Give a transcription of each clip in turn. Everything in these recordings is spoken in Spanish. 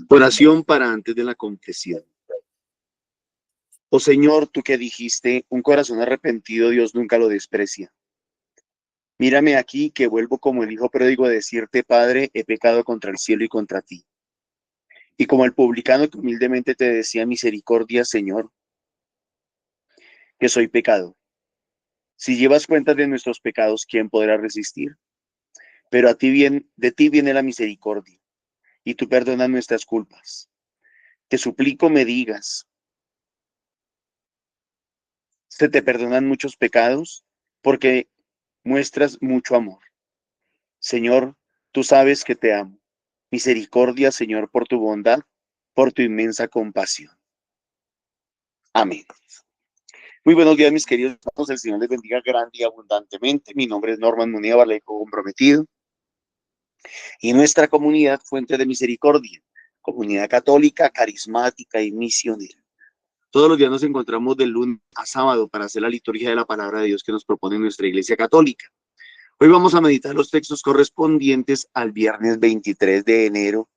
Oración para antes de la confesión. Oh Señor, tú que dijiste, un corazón arrepentido Dios nunca lo desprecia. Mírame aquí que vuelvo como el hijo pródigo a decirte, Padre, he pecado contra el cielo y contra ti. Y como el publicano que humildemente te decía, misericordia, Señor, que soy pecado. Si llevas cuenta de nuestros pecados, ¿quién podrá resistir? Pero de ti viene la misericordia, y tú perdonas nuestras culpas. Te suplico me digas, ¿se te perdonan muchos pecados? Porque muestras mucho amor. Señor, tú sabes que te amo. Misericordia, Señor, por tu bondad, por tu inmensa compasión. Amén. Muy buenos días, mis queridos hermanos. El Señor les bendiga grande y abundantemente. Mi nombre es Norman Munía Barlejo Comprometido. Y nuestra comunidad Fuente de Misericordia, comunidad católica, carismática y misionera. Todos los días nos encontramos de lunes a sábado para hacer la liturgia de la palabra de Dios que nos propone nuestra Iglesia Católica. Hoy vamos a meditar los textos correspondientes al viernes 23 de enero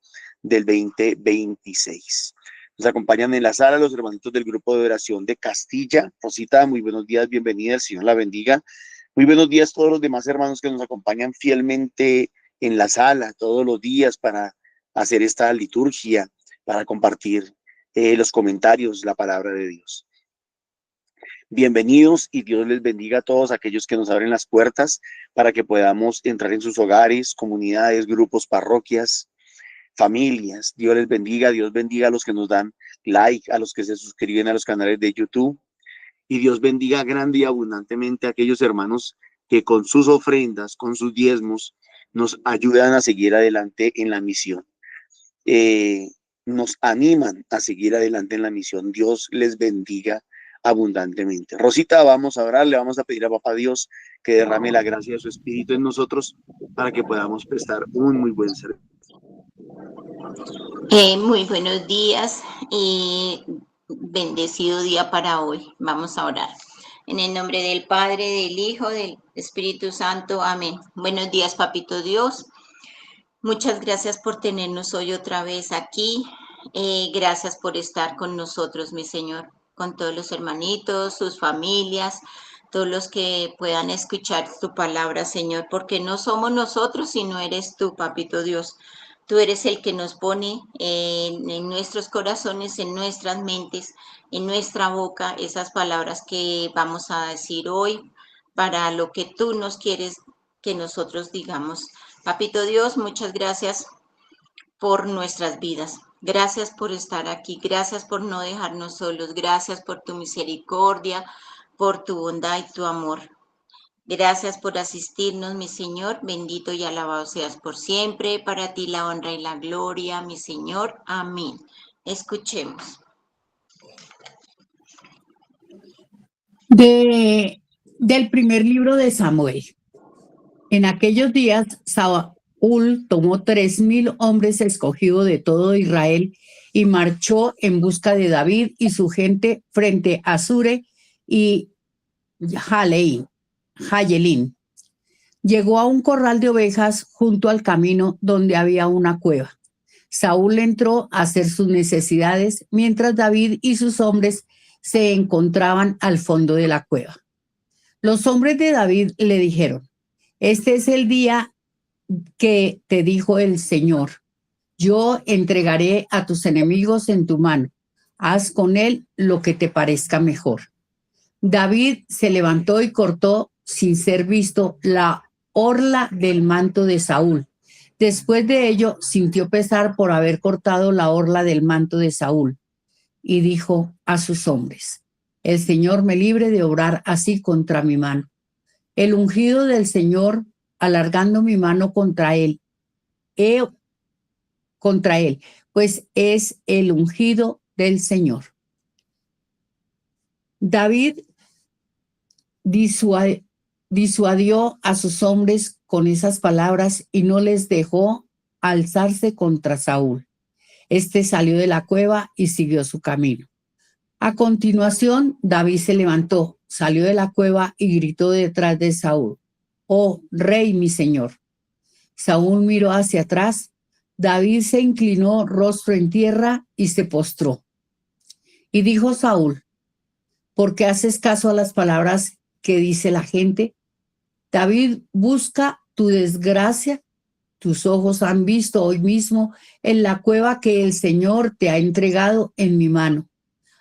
del 2026. Nos acompañan en la sala los hermanitos del grupo de oración de Castilla. Rosita, muy buenos días, bienvenida, el Señor la bendiga. Muy buenos días a todos los demás hermanos que nos acompañan fielmente en la sala todos los días para hacer esta liturgia, para compartir los comentarios, la palabra de Dios. Bienvenidos y Dios les bendiga a todos aquellos que nos abren las puertas para que podamos entrar en sus hogares, comunidades, grupos, parroquias, familias. Dios les bendiga, Dios bendiga a los que nos dan like, a los que se suscriben a los canales de YouTube. Y Dios bendiga grande y abundantemente a aquellos hermanos que con sus ofrendas, con sus diezmos, nos ayudan a seguir adelante en la misión. Nos animan a seguir adelante en la misión. Dios les bendiga abundantemente. Rosita, vamos a orar, le vamos a pedir a Papá Dios que derrame la gracia de su Espíritu en nosotros para que podamos prestar un muy buen servicio. Muy buenos días y bendecido día para hoy. Vamos a orar. En el nombre del Padre, del Hijo, del Espíritu Santo. Amén. Buenos días, Papito Dios. Muchas gracias por tenernos hoy otra vez aquí. Gracias por estar con nosotros, mi Señor, con todos los hermanitos, sus familias, todos los que puedan escuchar tu palabra, Señor, porque no somos nosotros, sino eres tú, Papito Dios. Tú eres el que nos pone en nuestros corazones, en nuestras mentes, en nuestra boca, esas palabras que vamos a decir hoy para lo que tú nos quieres que nosotros digamos. Papito Dios, muchas gracias por nuestras vidas. Gracias por estar aquí. Gracias por no dejarnos solos. Gracias por tu misericordia, por tu bondad y tu amor. Gracias por asistirnos, mi Señor. Bendito y alabado seas por siempre. Para ti la honra y la gloria, mi Señor. Amén. Escuchemos. Del primer libro de Samuel. En aquellos días, Saúl tomó 3,000 hombres escogidos de todo Israel y marchó en busca de David y su gente frente a Sure y Jayelín. Llegó a un corral de ovejas junto al camino donde había una cueva. Saúl entró a hacer sus necesidades mientras David y sus hombres se encontraban al fondo de la cueva. Los hombres de David le dijeron: este es el día que te dijo el Señor: yo entregaré a tus enemigos en tu mano. Haz con él lo que te parezca mejor. David se levantó y cortó, sin ser visto, la orla del manto de Saúl. Después de ello, sintió pesar por haber cortado la orla del manto de Saúl y dijo a sus hombres: el Señor me libre de obrar así contra mi mano. El ungido del Señor, alargando mi mano contra él, pues es el ungido del Señor. David disuadió a sus hombres con esas palabras y no les dejó alzarse contra Saúl. Este salió de la cueva y siguió su camino. A continuación, David se levantó, salió de la cueva y gritó detrás de Saúl: oh, rey, mi señor. Saúl miró hacia atrás, David se inclinó rostro en tierra y se postró. Y dijo Saúl, ¿por qué haces caso a las palabras que dice la gente? David busca tu desgracia. Tus ojos han visto hoy mismo en la cueva que el Señor te ha entregado en mi mano.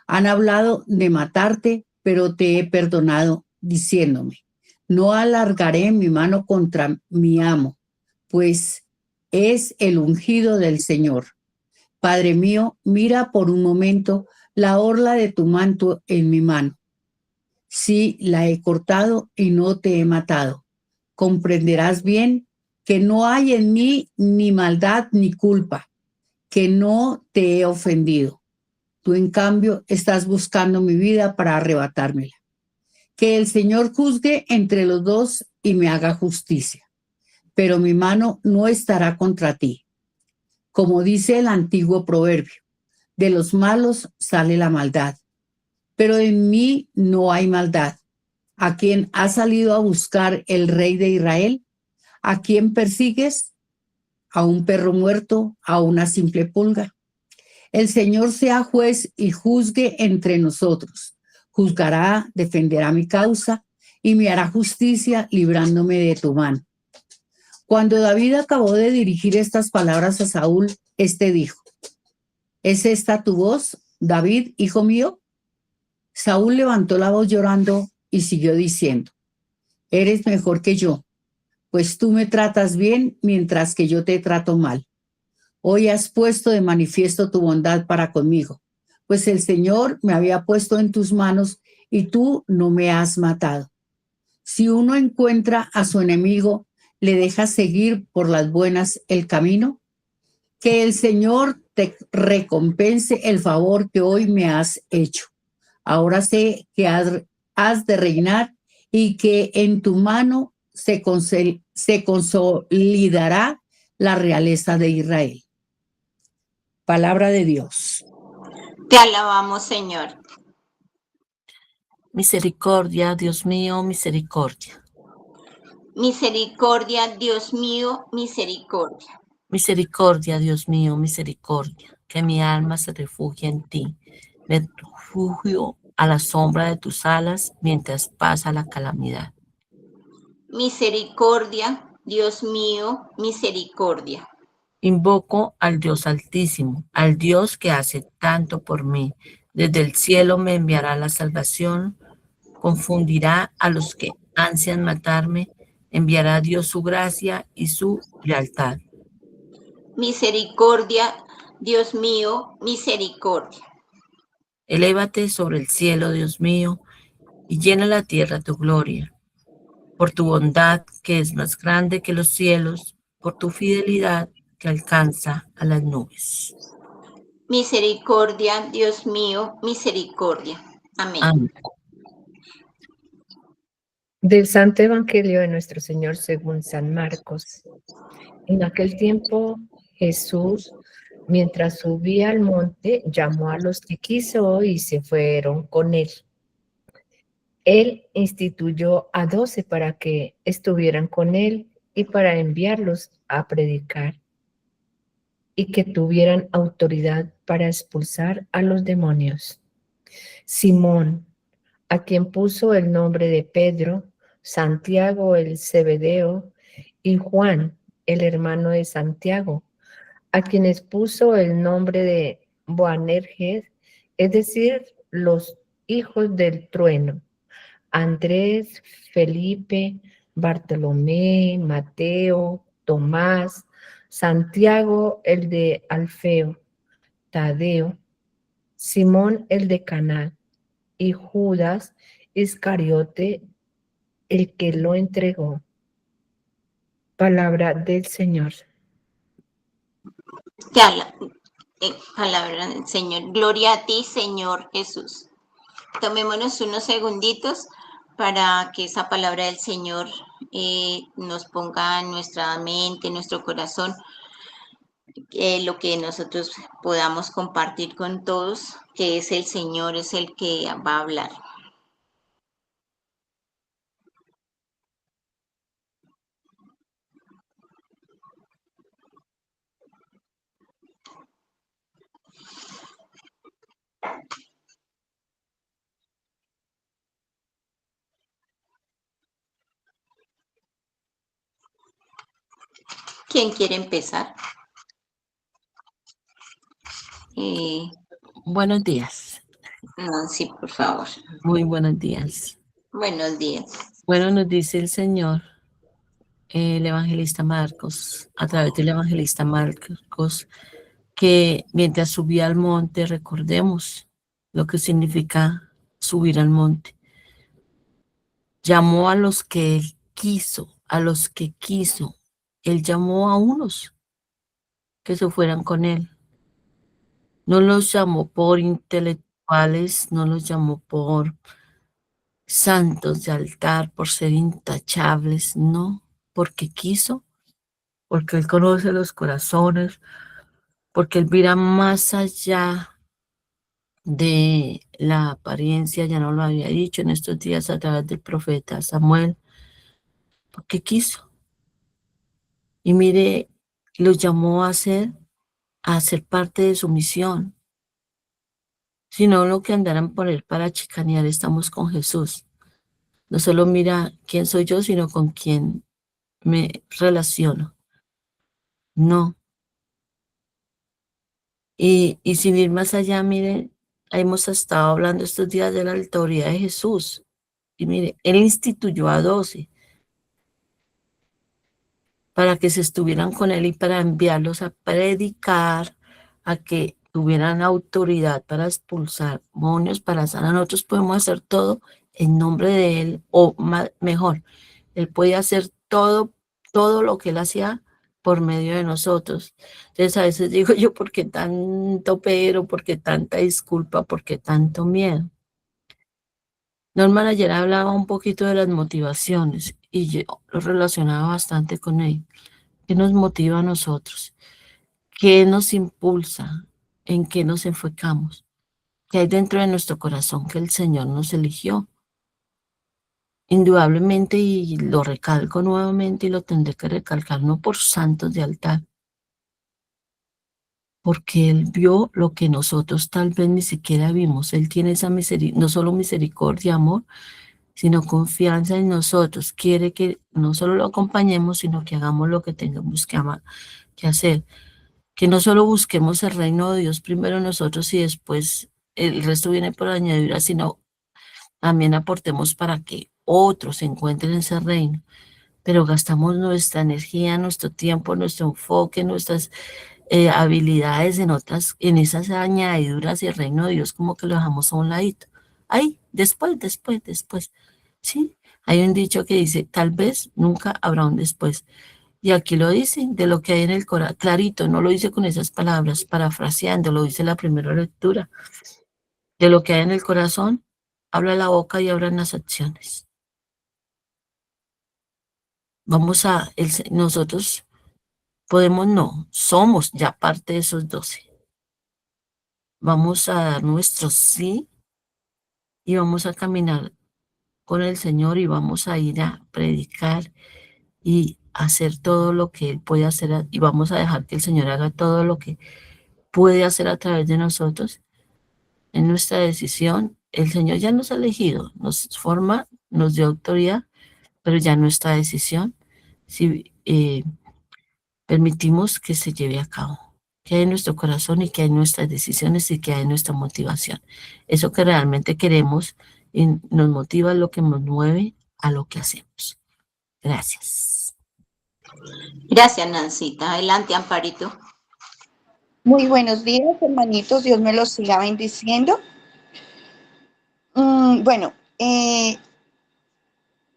Han hablado de matarte, pero te he perdonado, diciéndome, no alargaré mi mano contra mi amo, pues es el ungido del Señor. Padre mío, mira por un momento la orla de tu manto en mi mano. Sí, la he cortado y no te he matado. Comprenderás bien que no hay en mí ni maldad ni culpa, que no te he ofendido. Tú, en cambio, estás buscando mi vida para arrebatármela. Que el Señor juzgue entre los dos y me haga justicia. Pero mi mano no estará contra ti. Como dice el antiguo proverbio, de los malos sale la maldad, pero en mí no hay maldad. ¿A quién ha salido a buscar el rey de Israel? ¿A quién persigues? ¿A un perro muerto? ¿A una simple pulga? El Señor sea juez y juzgue entre nosotros. Juzgará, defenderá mi causa y me hará justicia librándome de tu mano. Cuando David acabó de dirigir estas palabras a Saúl, éste dijo, ¿es esta tu voz, David, hijo mío? Saúl levantó la voz llorando y siguió diciendo, eres mejor que yo, pues tú me tratas bien mientras que yo te trato mal. Hoy has puesto de manifiesto tu bondad para conmigo, pues el Señor me había puesto en tus manos y tú no me has matado. Si uno encuentra a su enemigo, ¿le deja seguir por las buenas el camino? Que el Señor te recompense el favor que hoy me has hecho. Ahora sé que has de reinar y que en tu mano se consolidará la realeza de Israel. Palabra de Dios. Te alabamos, Señor. Misericordia, Dios mío, misericordia. Misericordia, Dios mío, misericordia. Misericordia, Dios mío, misericordia. Que mi alma se refugie en ti. Me refugio a la sombra de tus alas mientras pasa la calamidad. Misericordia, Dios mío, misericordia. Invoco al Dios Altísimo, al Dios que hace tanto por mí. Desde el cielo me enviará la salvación, confundirá a los que ansian matarme, enviará a Dios su gracia y su lealtad. Misericordia, Dios mío, misericordia. Elévate sobre el cielo, Dios mío, y llena la tierra tu gloria. Por tu bondad, que es más grande que los cielos, por tu fidelidad, que alcanza a las nubes. Misericordia, Dios mío, misericordia. Amén. Amén. Del Santo Evangelio de nuestro Señor según San Marcos. En aquel tiempo Jesús, mientras subía al monte, llamó a los que quiso y se fueron con él. Él instituyó a 12 para que estuvieran con él y para enviarlos a predicar y que tuvieran autoridad para expulsar a los demonios. Simón, a quien puso el nombre de Pedro, Santiago el Zebedeo y Juan, el hermano de Santiago, a quienes puso el nombre de Boanerges, es decir, los hijos del trueno, Andrés, Felipe, Bartolomé, Mateo, Tomás, Santiago el de Alfeo, Tadeo, Simón el de Caná y Judas Iscariote, el que lo entregó. Palabra del Señor. Palabra del Señor. Gloria a ti, Señor Jesús. Tomémonos unos segunditos para que esa palabra del Señor nos ponga en nuestra mente, en nuestro corazón, lo que nosotros podamos compartir con todos, que es el Señor, es el que va a hablar. ¿Quién quiere empezar? Buenos días, Nancy, por favor. muy buenos días. Buenos días. Bueno, nos dice el Señor, el evangelista Marcos, a través del evangelista Marcos, que mientras subía al monte, recordemos lo que significa subir al monte. Llamó a los que él quiso, a los que quiso. Él llamó a unos que se fueran con él. No los llamó por intelectuales, no los llamó por santos de altar, por ser intachables, no, porque quiso, porque él conoce los corazones, porque él mira más allá de la apariencia, ya no lo había dicho en estos días a través del profeta Samuel, porque quiso. Y mire, los llamó a ser parte de su misión. Si no, lo que andaran por él para chicanear, estamos con Jesús. No solo mira quién soy yo, sino con quién me relaciono. No. Y sin ir más allá, mire, hemos estado hablando estos días de la autoridad de Jesús. Y mire, él instituyó a 12 para que se estuvieran con él y para enviarlos a predicar, a que tuvieran autoridad para expulsar demonios, para sanar. Nosotros podemos hacer todo en nombre de él, o mejor, él puede hacer todo lo que él hacía por medio de nosotros. Entonces a veces digo yo, ¿por qué tanto pero? ¿Por qué tanta disculpa? ¿Por qué tanto miedo? Norman ayer hablaba un poquito de las motivaciones y yo lo relacionaba bastante con él. ¿Qué nos motiva a nosotros? ¿Qué nos impulsa? ¿En qué nos enfocamos? ¿Qué hay dentro de nuestro corazón que el Señor nos eligió? Indudablemente, y lo recalco nuevamente y lo tendré que recalcar, no por santos de altar, porque Él vio lo que nosotros tal vez ni siquiera vimos. Él tiene esa misericordia, no solo misericordia, amor, sino confianza en nosotros. Quiere que no solo lo acompañemos, sino que hagamos lo que tengamos que hacer. Que no solo busquemos el reino de Dios primero nosotros y después el resto viene por añadidura, sino también aportemos para que otros encuentren ese reino. Pero gastamos nuestra energía, nuestro tiempo, nuestro enfoque, nuestras habilidades en esas añadiduras y el reino de Dios como que lo dejamos a un ladito. Ahí, después. Sí, hay un dicho que dice, tal vez nunca habrá un después. Y aquí lo dice, de lo que hay en el corazón, clarito, no lo dice con esas palabras, parafraseando, lo dice la primera lectura. De lo que hay en el corazón, habla la boca y hablan las acciones. Nosotros podemos, no, somos ya parte de esos 12. Vamos a dar nuestro sí y vamos a caminar con el Señor y vamos a ir a predicar y hacer todo lo que Él puede hacer y vamos a dejar que el Señor haga todo lo que puede hacer a través de nosotros. En nuestra decisión, el Señor ya nos ha elegido, nos forma, nos dio autoridad, pero ya nuestra decisión, si permitimos que se lleve a cabo, que hay en nuestro corazón y que hay en nuestras decisiones y que hay en nuestra motivación. Eso que realmente queremos y nos motiva, lo que nos mueve a lo que hacemos. Gracias. Gracias, Nancita. Adelante, Amparito. Muy buenos días, hermanitos. Dios me los siga bendiciendo. Bueno,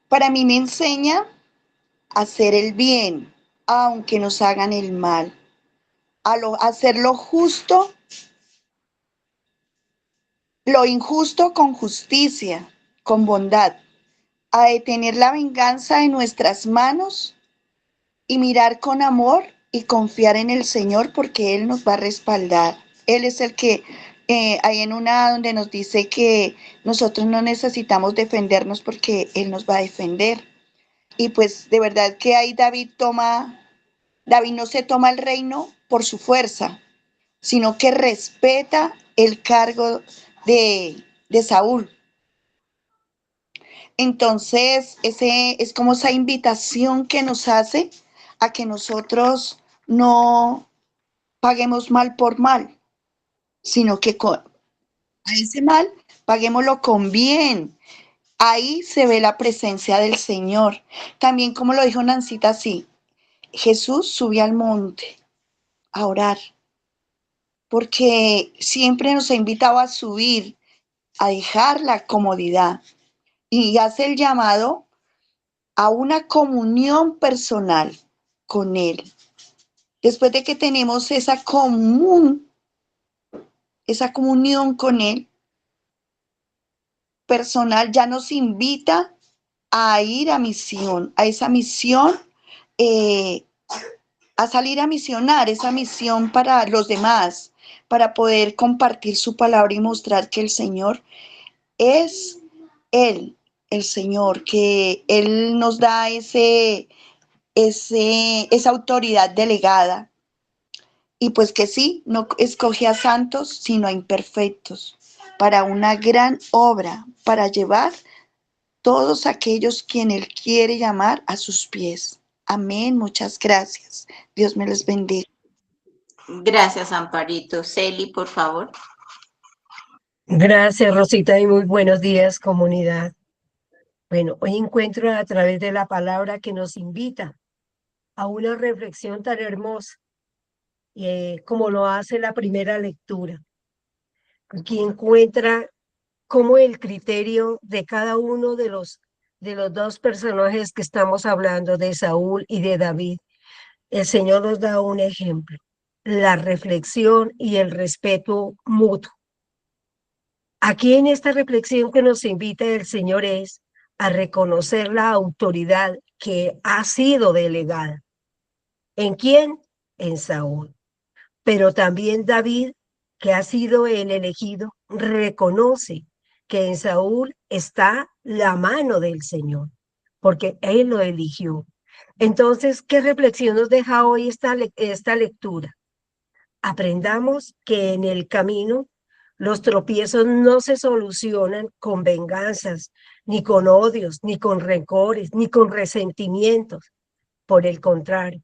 para mí me enseña a hacer el bien, aunque nos hagan el mal, a hacer lo justo, lo injusto con justicia, con bondad, a detener la venganza en nuestras manos y mirar con amor y confiar en el Señor porque Él nos va a respaldar. Él es el que hay en una donde nos dice que nosotros no necesitamos defendernos porque Él nos va a defender. Y pues de verdad que ahí David no se toma el reino por su fuerza, sino que respeta el cargo de Saúl. Entonces, ese es como esa invitación que nos hace a que nosotros no paguemos mal por mal, sino que a ese mal paguémoslo con bien. Ahí se ve la presencia del Señor. También como lo dijo Nancita, sí, Jesús subió al monte a orar, porque siempre nos ha invitado a subir, a dejar la comodidad y hace el llamado a una comunión personal con Él. Después de que tenemos esa comunión con Él personal, ya nos invita a ir a misión, a esa misión, a salir a misionar, esa misión para los demás, para poder compartir su palabra y mostrar que el Señor es Él, el Señor, que Él nos da esa autoridad delegada. Y pues que sí, no escoge a santos, sino a imperfectos, para una gran obra, para llevar todos aquellos quien Él quiere llamar a sus pies. Amén, muchas gracias. Dios me les bendiga. Gracias, Amparito. Celi, por favor. Gracias, Rosita, y muy buenos días, comunidad. Bueno, hoy encuentro a través de la palabra que nos invita a una reflexión tan hermosa como lo hace la primera lectura, que encuentra cómo el criterio de cada uno de los dos personajes que estamos hablando, de Saúl y de David, el Señor nos da un ejemplo, la reflexión y el respeto mutuo. Aquí en esta reflexión que nos invita el Señor es a reconocer la autoridad que ha sido delegada. ¿En quién? En Saúl. Pero también David, que ha sido el elegido, reconoce que en Saúl está la mano del Señor, porque él lo eligió. Entonces, ¿qué reflexión nos deja hoy esta lectura? Aprendamos que en el camino los tropiezos no se solucionan con venganzas, ni con odios, ni con rencores, ni con resentimientos. Por el contrario,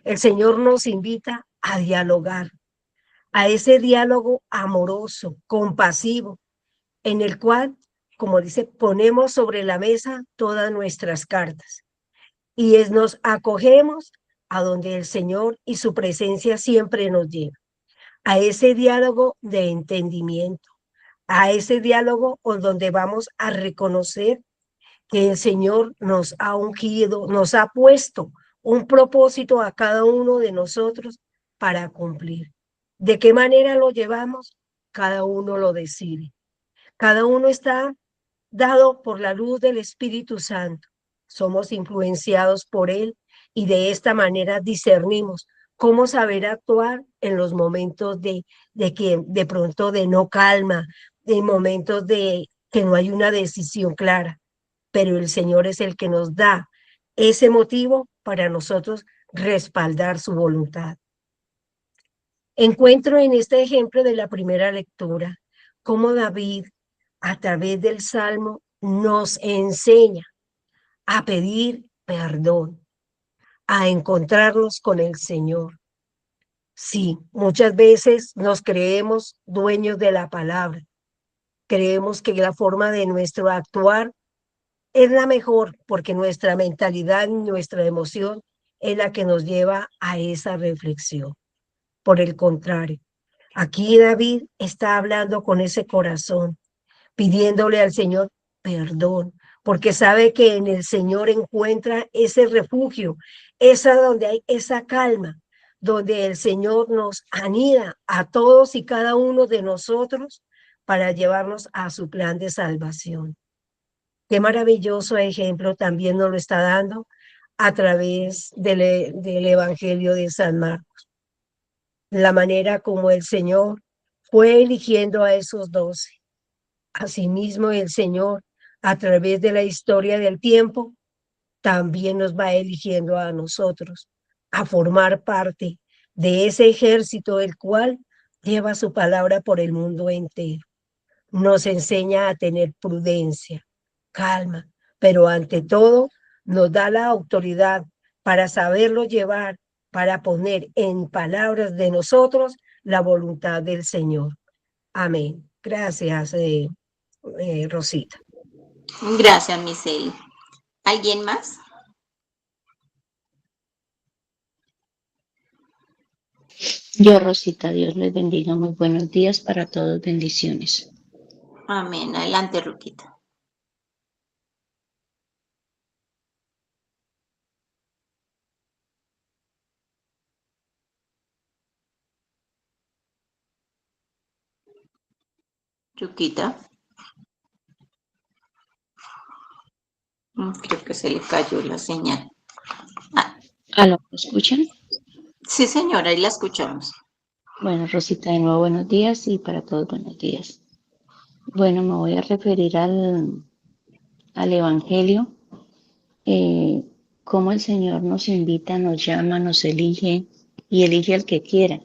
el Señor nos invita a dialogar, a ese diálogo amoroso, compasivo, en el cual, como dice, ponemos sobre la mesa todas nuestras cartas y nos acogemos a donde el Señor y su presencia siempre nos lleva, a ese diálogo de entendimiento, a ese diálogo donde vamos a reconocer que el Señor nos ha ungido, nos ha puesto un propósito a cada uno de nosotros para cumplir. ¿De qué manera lo llevamos? Cada uno lo decide. Cada uno está dado por la luz del Espíritu Santo. Somos influenciados por Él y de esta manera discernimos cómo saber actuar en los momentos de que de pronto de no calma, de momentos de que no hay una decisión clara, pero el Señor es el que nos da ese motivo para nosotros respaldar su voluntad. Encuentro en este ejemplo de la primera lectura cómo David, a través del Salmo, nos enseña a pedir perdón, a encontrarnos con el Señor. Sí, muchas veces nos creemos dueños de la palabra. Creemos que la forma de nuestro actuar es la mejor porque nuestra mentalidad, nuestra emoción es la que nos lleva a esa reflexión. Por el contrario, aquí David está hablando con ese corazón, pidiéndole al Señor perdón, porque sabe que en el Señor encuentra ese refugio, donde hay esa calma, donde el Señor nos anida a todos y cada uno de nosotros para llevarnos a su plan de salvación. Qué maravilloso ejemplo también nos lo está dando a través del Evangelio de San Marcos. La manera como el Señor fue eligiendo a esos 12. Asimismo, el Señor, a través de la historia del tiempo, también nos va eligiendo a nosotros a formar parte de ese ejército el cual lleva su palabra por el mundo entero. Nos enseña a tener prudencia, calma, pero ante todo nos da la autoridad para saberlo llevar, para poner en palabras de nosotros la voluntad del Señor. Amén. Gracias, Rosita. Gracias, Miseli. ¿Alguien más? Yo, Rosita, Dios les bendiga. Muy buenos días para todos. Bendiciones. Amén. Adelante, Ruquita. Ruquita. Creo que se le cayó la señal. ¿Aló, me escuchan? Sí, señora, ahí la escuchamos. Bueno, Rosita, de nuevo buenos días y para todos buenos días. Bueno, me voy a referir al Evangelio, cómo el Señor nos invita, nos llama, nos elige y elige al que quiera.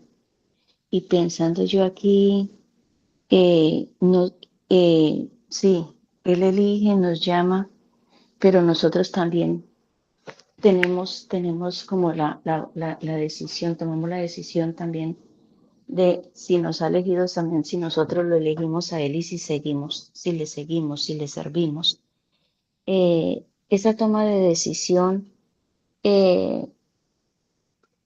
Y pensando yo aquí, no, sí, Él elige, nos llama, pero nosotros también tenemos como la decisión, tomamos la decisión también de si nos ha elegido también, si nosotros lo elegimos a Él y si seguimos, si le seguimos, si le servimos. Esa toma de decisión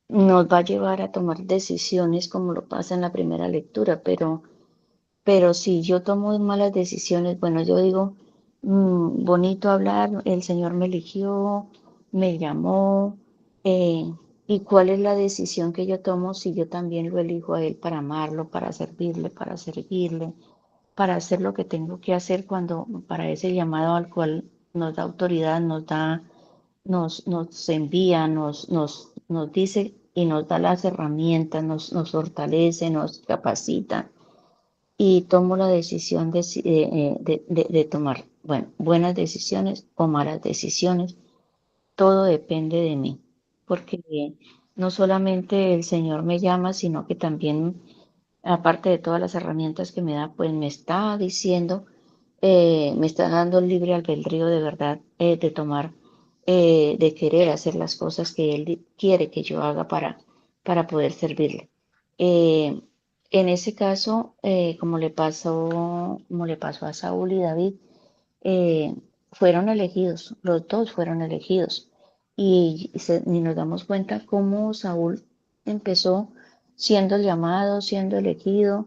nos va a llevar a tomar decisiones como lo pasa en la primera lectura, pero si yo tomo malas decisiones, bueno, yo digo, bonito hablar, el Señor me eligió, me llamó, ¿y cuál es la decisión que yo tomo si yo también lo elijo a Él para amarlo, para servirle, para hacer lo que tengo que hacer cuando para ese llamado al cual nos da autoridad, nos envía, nos dice y nos da las herramientas, nos fortalece, nos capacita y tomo la decisión de tomar, bueno, buenas decisiones o malas decisiones. Todo depende de mí, porque no solamente el Señor me llama, sino que también, aparte de todas las herramientas que me da, pues me está diciendo, me está dando el libre albedrío de verdad, de tomar, de querer hacer las cosas que Él quiere que yo haga para poder servirle. En ese caso, como le pasó a Saúl y David, eh, fueron elegidos, los dos fueron elegidos. Y nos damos cuenta cómo Saúl empezó siendo llamado, siendo elegido,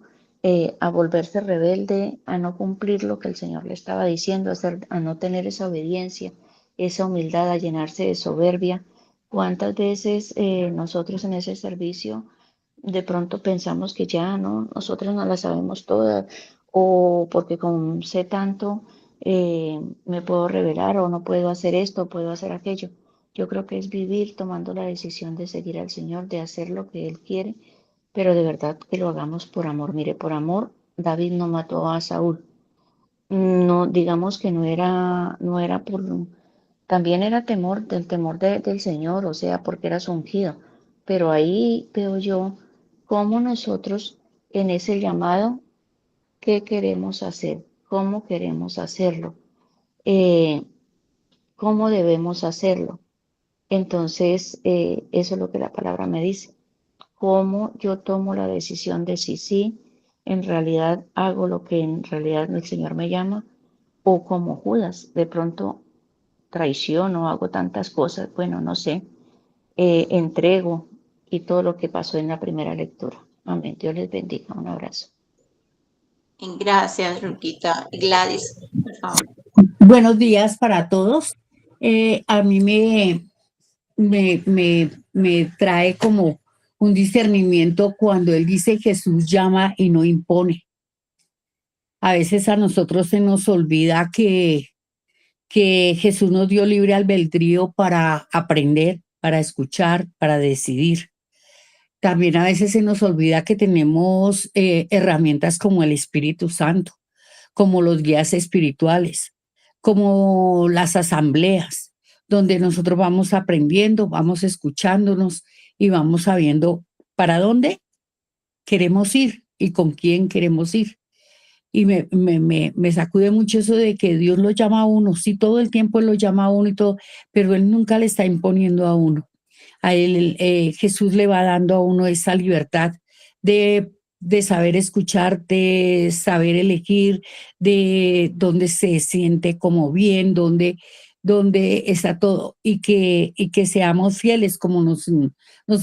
a volverse rebelde, a no cumplir lo que el Señor le estaba diciendo, a no tener esa obediencia, esa humildad, a llenarse de soberbia. ¿Cuántas veces nosotros en ese servicio de pronto pensamos que ya no, nosotros no las sabemos todas, o porque como sé tanto, me puedo revelar o no puedo hacer esto, puedo hacer aquello? Yo creo que es vivir tomando la decisión de seguir al Señor, de hacer lo que Él quiere, pero de verdad que lo hagamos por amor. Mire, por amor, David no mató a Saúl. No, digamos que no era también era temor, del temor del Señor, o sea, porque era su ungido. Pero ahí veo yo cómo nosotros en ese llamado, ¿qué queremos hacer? ¿Cómo queremos hacerlo? Eh, ¿Cómo debemos hacerlo? Entonces, eso es lo que la palabra me dice. ¿Cómo yo tomo la decisión de si sí, en realidad hago lo que en realidad el Señor me llama? O como Judas, de pronto traiciono, hago tantas cosas, bueno, no sé, entrego y todo lo que pasó en la primera lectura. Amén. Dios les bendiga. Un abrazo. Gracias, Ruquita. Gladys, por favor. Buenos días para todos. A mí me trae como un discernimiento cuando él dice Jesús llama y no impone. A veces a nosotros se nos olvida que Jesús nos dio libre albedrío para aprender, para escuchar, para decidir. También a veces se nos olvida que tenemos herramientas como el Espíritu Santo, como los guías espirituales, como las asambleas, donde nosotros vamos aprendiendo, vamos escuchándonos y vamos sabiendo para dónde queremos ir y con quién queremos ir. Y me sacude mucho eso de que Dios lo llama a uno, sí, todo el tiempo Él lo llama a uno y todo, pero Él nunca le está imponiendo a uno. A él, Jesús le va dando a uno esa libertad de saber escuchar, de saber elegir, de dónde se siente como bien, dónde está todo, y que seamos fieles como nos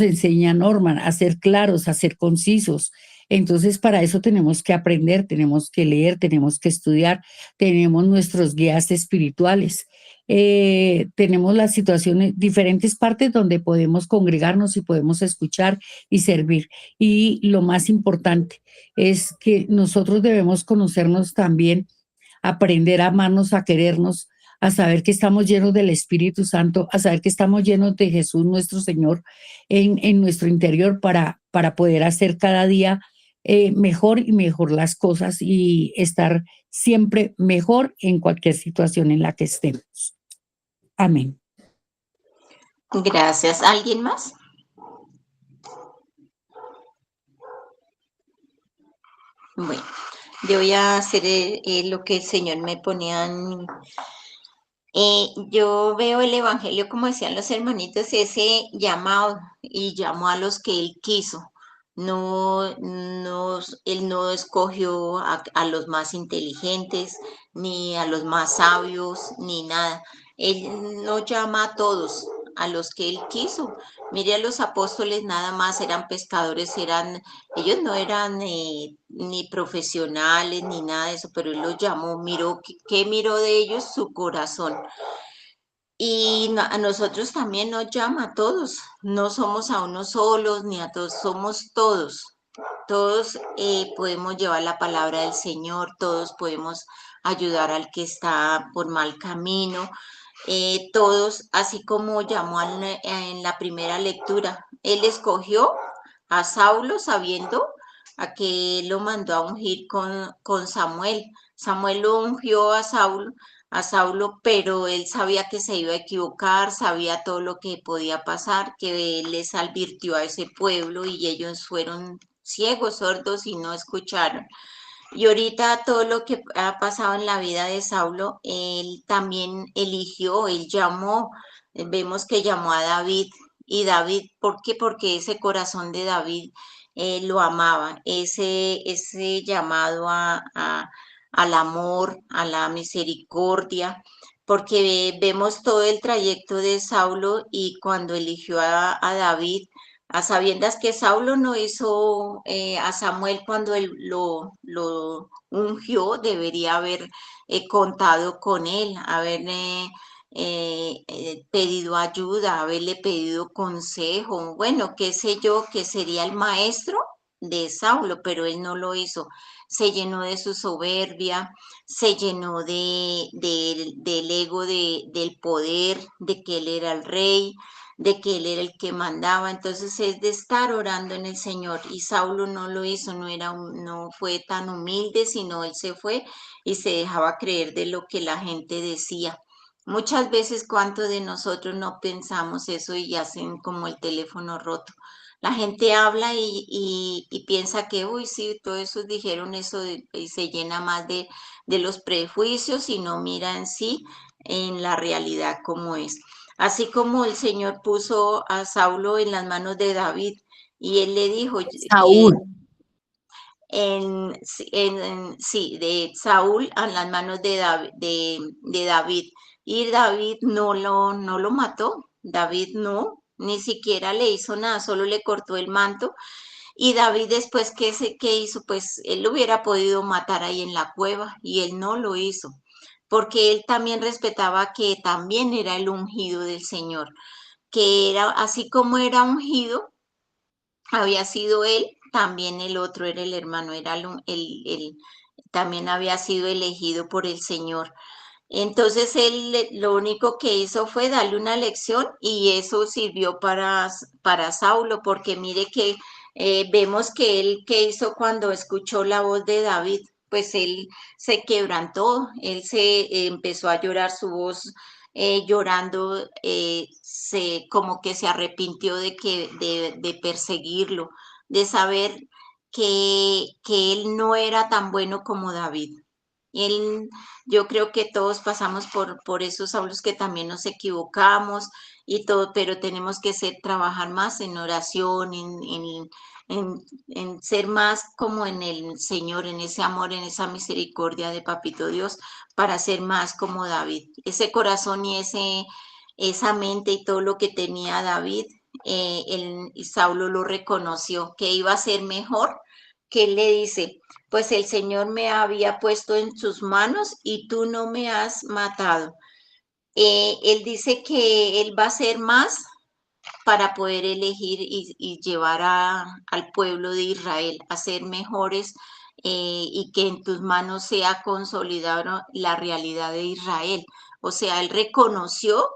enseña Norman, a ser claros, a ser concisos. Entonces, para eso tenemos que aprender, tenemos que leer, tenemos que estudiar, tenemos nuestros guías espirituales. Tenemos las situaciones, diferentes partes donde podemos congregarnos y podemos escuchar y servir. Y lo más importante es que nosotros debemos conocernos también, aprender a amarnos, a querernos, a saber que estamos llenos del Espíritu Santo, a saber que estamos llenos de Jesús nuestro Señor en nuestro interior para poder hacer cada día mejor y mejor las cosas y estar siempre mejor en cualquier situación en la que estemos. Amén. Gracias. ¿Alguien más? Bueno, yo voy a hacer lo que el Señor me ponía en... yo veo el Evangelio, como decían los hermanitos, ese llamado, y llamó a los que Él quiso. Él no escogió a los más inteligentes, ni a los más sabios, ni nada. Él no llama a todos, a los que Él quiso. Mire, a los apóstoles nada más eran pescadores, ellos no eran ni profesionales ni nada de eso, pero Él los llamó, miró, ¿qué miró de ellos? Su corazón. Y a nosotros también nos llama a todos, no somos a unos solos ni a todos, somos todos. Todos podemos llevar la palabra del Señor, todos podemos ayudar al que está por mal camino, todos, así como llamó en la primera lectura, Él escogió a Saulo sabiendo a que lo mandó a ungir con Samuel. Samuel lo ungió a Saulo, pero él sabía que se iba a equivocar, sabía todo lo que podía pasar, que él les advirtió a ese pueblo y ellos fueron ciegos, sordos y no escucharon. Y ahorita todo lo que ha pasado en la vida de Saulo, él también eligió, él llamó, vemos que llamó a David. Y David, ¿por qué? Porque ese corazón de David lo amaba, ese llamado al amor, a la misericordia, porque vemos todo el trayecto de Saulo y cuando eligió a David, a sabiendas que Saulo no hizo a Samuel cuando él lo ungió, debería haber contado con él, haber pedido ayuda, haberle pedido consejo, bueno, qué sé yo, que sería el maestro de Saulo, pero él no lo hizo. Se llenó de su soberbia, se llenó del ego del poder, de que él era el rey, de que él era el que mandaba, entonces es de estar orando en el Señor y Saulo no lo hizo, no fue tan humilde, sino él se fue y se dejaba creer de lo que la gente decía. Muchas veces, ¿cuántos de nosotros no pensamos eso y hacen como el teléfono roto? La gente habla y piensa que, uy, sí, todos esos dijeron eso y se llena más de los prejuicios y no mira en sí, en la realidad como es. Así como el Señor puso a Saulo en las manos de David y él le dijo, Saúl. sí, de Saúl a las manos de David. Y David no lo mató, David no, ni siquiera le hizo nada, solo le cortó el manto. Y David después, ¿qué hizo? Pues él lo hubiera podido matar ahí en la cueva y él no lo hizo, porque él también respetaba que también era el ungido del Señor, que era así como era ungido, había sido él, también el otro era el hermano, era también había sido elegido por el Señor. Entonces él lo único que hizo fue darle una lección y eso sirvió para Saulo, porque mire que vemos que él que hizo cuando escuchó la voz de David, pues él se quebrantó, él se empezó a llorar su voz. Llorando, como que se arrepintió de perseguirlo, de saber que él no era tan bueno como David. Él, yo creo que todos pasamos por esos Saulos que también nos equivocamos y todo, pero tenemos que trabajar más en oración, en, en ser más como en el Señor, en ese amor, en esa misericordia de Papito Dios, para ser más como David. Ese corazón y esa mente y todo lo que tenía David, Saulo lo reconoció, que iba a ser mejor, que él le dice, pues el Señor me había puesto en sus manos y tú no me has matado. Él dice que él va a hacer más para poder elegir y llevar al pueblo de Israel a ser mejores, y que en tus manos sea consolidada la realidad de Israel. O sea, él reconoció,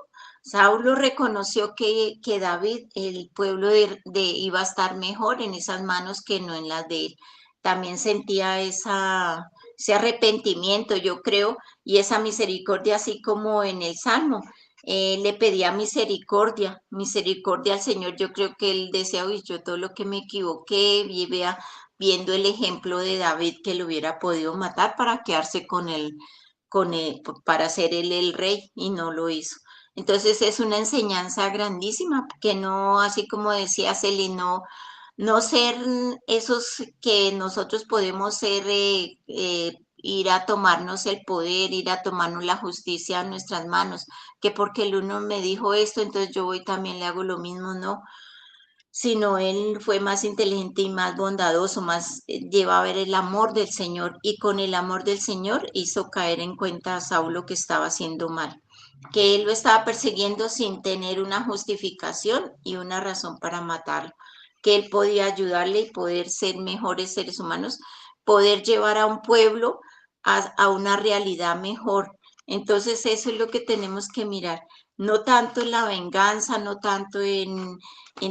Saulo reconoció que David, el pueblo iba a estar mejor en esas manos que no en las de él. También sentía ese arrepentimiento, yo creo, y esa misericordia, así como en el Salmo le pedía misericordia, misericordia al Señor. Yo creo que él decía, uy, yo todo lo que me equivoqué, viendo el ejemplo de David que lo hubiera podido matar para quedarse con él, para ser él el rey, y no lo hizo. Entonces es una enseñanza grandísima, que no, así como decía Celi, no ser esos que nosotros podemos ser, ir a tomarnos el poder, ir a tomarnos la justicia a nuestras manos, que porque el uno me dijo esto, entonces yo voy también le hago lo mismo, no, sino él fue más inteligente y más bondadoso, más lleva a ver el amor del Señor, y con el amor del Señor hizo caer en cuenta a Saulo que estaba haciendo mal, que él lo estaba persiguiendo sin tener una justificación y una razón para matarlo, que él podía ayudarle y poder ser mejores seres humanos, poder llevar a un pueblo a una realidad mejor. Entonces eso es lo que tenemos que mirar, no tanto en la venganza, no tanto en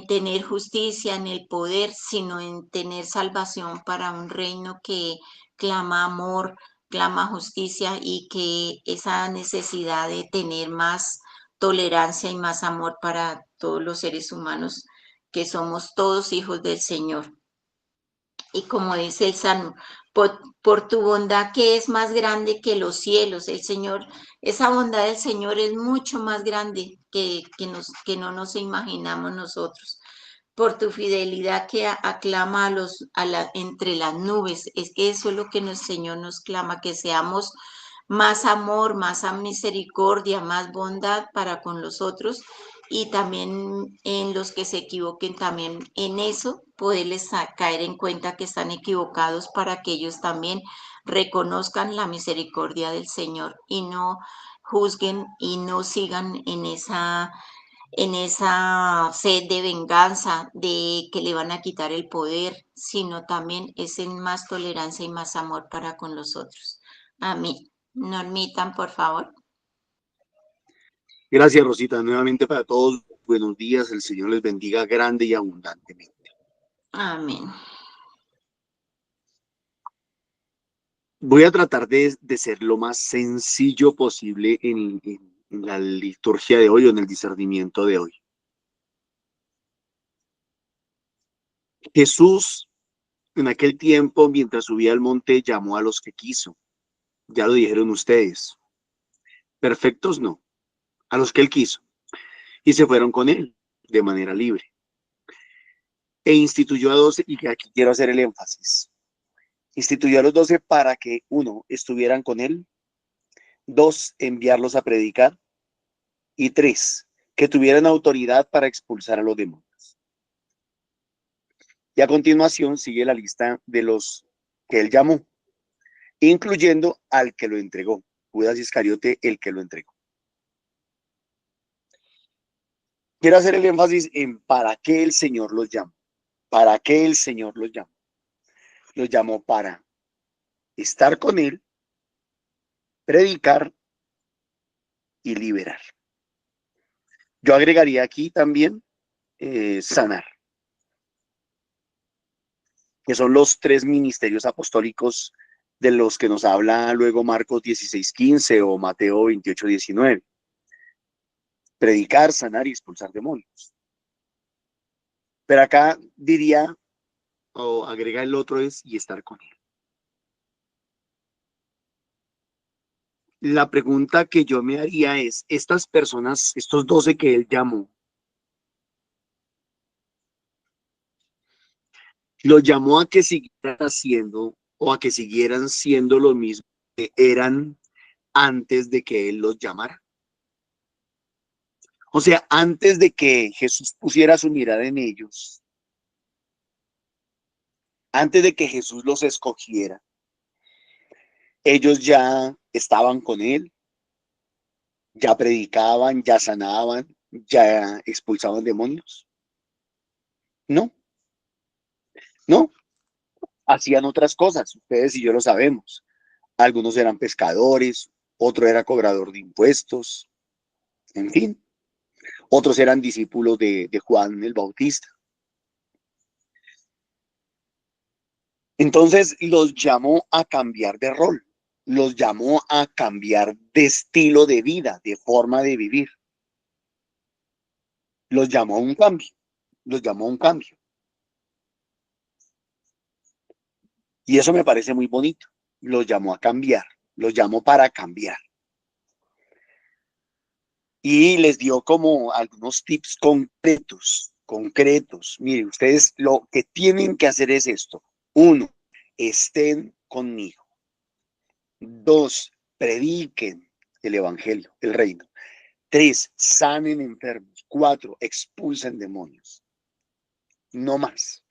tener justicia, en el poder, sino en tener salvación para un reino que clama amor, clama justicia, y que esa necesidad de tener más tolerancia y más amor para todos los seres humanos, que somos todos hijos del Señor. Y como dice el Salmo, por tu bondad que es más grande que los cielos, el Señor, esa bondad del Señor es mucho más grande que no nos imaginamos nosotros. Por tu fidelidad que aclama entre las nubes, es que eso es lo que el Señor nos clama, que seamos más amor, más misericordia, más bondad para con los otros, y también en los que se equivoquen, también en eso poderles caer en cuenta que están equivocados, para que ellos también reconozcan la misericordia del Señor y no juzguen y no sigan en esa sed de venganza, de que le van a quitar el poder, sino también es en más tolerancia y más amor para con los otros. Amén. Normitan, por favor. Gracias, Rosita. Nuevamente para todos, buenos días. El Señor les bendiga grande y abundantemente. Amén. Voy a tratar de ser lo más sencillo posible en la liturgia de hoy o en el discernimiento de hoy. Jesús, en aquel tiempo, mientras subía al monte, llamó a los que quiso. Ya lo dijeron ustedes. Perfectos no, a los que él quiso. Y se fueron con él de manera libre. E instituyó a 12, y aquí quiero hacer el énfasis. Instituyó a los 12 para que, 1, estuvieran con él, 2, enviarlos a predicar, y 3, que tuvieran autoridad para expulsar a los demonios. Y a continuación sigue la lista de los que él llamó, incluyendo al que lo entregó, Judas Iscariote, el que lo entregó. Quiero hacer el énfasis en para qué el Señor los llamó. ¿Para qué el Señor los llamó? Los llamó para estar con él, predicar y liberar. Yo agregaría aquí también sanar, que son los 3 ministerios apostólicos de los que nos habla luego Marcos 16:15 o Mateo 28:19. Predicar, sanar y expulsar demonios. Pero acá diría, o agrega el otro, es y estar con él. la pregunta que yo me haría es, estas personas, estos 12 que él llamó, ¿los llamó a que siguieran haciendo o a que siguieran siendo lo mismo que eran antes de que él los llamara? O sea, antes de que Jesús pusiera su mirada en ellos, antes de que Jesús los escogiera, ellos ya estaban con él, ya predicaban, ya sanaban, ya expulsaban demonios. No, no, hacían otras cosas, ustedes y yo lo sabemos. Algunos eran pescadores, otro era cobrador de impuestos, en fin, otros eran discípulos de Juan el Bautista. Entonces los llamó a cambiar de rol, los llamó a cambiar de estilo de vida, de forma de vivir. Los llamó a un cambio, los llamó a un cambio. Y eso me parece muy bonito. Los llamó a cambiar, los llamó para cambiar. Y les dio como algunos tips concretos. Miren, ustedes lo que tienen que hacer es esto. 1, estén conmigo. 2, prediquen el evangelio, el reino. 3, sanen enfermos. 4, expulsen demonios. No más.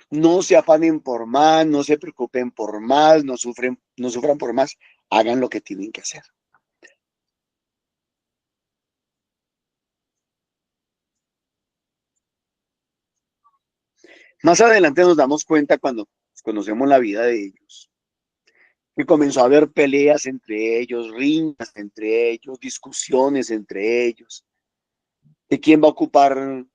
No se afanen por más, no se preocupen por más, no sufran por más. Hagan lo que tienen que hacer. Más adelante nos damos cuenta cuando conocemos la vida de ellos, que comenzó a haber peleas entre ellos, riñas entre ellos, discusiones entre ellos, de quién va a ocupar,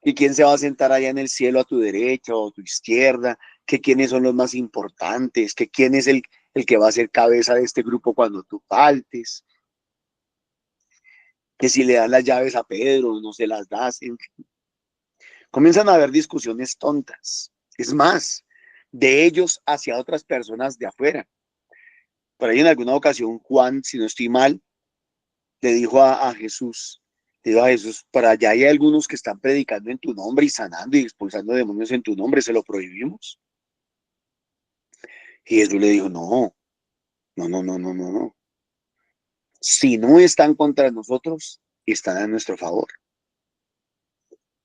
que quién se va a sentar allá en el cielo a tu derecha o a tu izquierda, que quiénes son los más importantes, que quién es el que va a ser cabeza de este grupo cuando tú faltes, que si le das las llaves a Pedro, no se las das. En fin. Comienzan a haber discusiones tontas. Es más, de ellos hacia otras personas de afuera. Por ahí en alguna ocasión Juan, si no estoy mal, le dijo a Jesús, para allá hay algunos que están predicando en tu nombre y sanando y expulsando demonios en tu nombre, ¿se lo prohibimos? Y Jesús le dijo, no. Si no están contra nosotros, están a nuestro favor.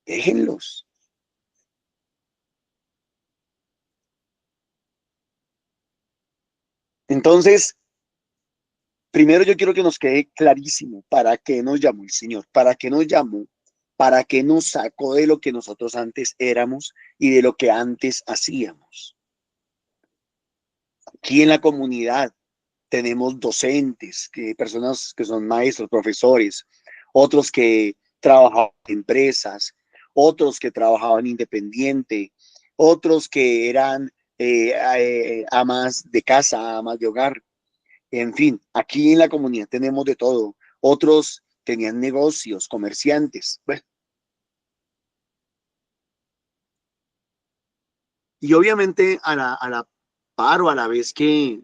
Déjenlos. Entonces, primero yo quiero que nos quede clarísimo para qué nos llamó el Señor, para qué nos llamó, para qué nos sacó de lo que nosotros antes éramos y de lo que antes hacíamos. Aquí en la comunidad tenemos docentes, personas que son maestros, profesores, otros que trabajaban en empresas, otros que trabajaban independiente, otros que eran amas de casa, amas de hogar. En fin, aquí en la comunidad tenemos de todo. Otros tenían negocios, comerciantes. Bueno, y obviamente a la par o a la vez que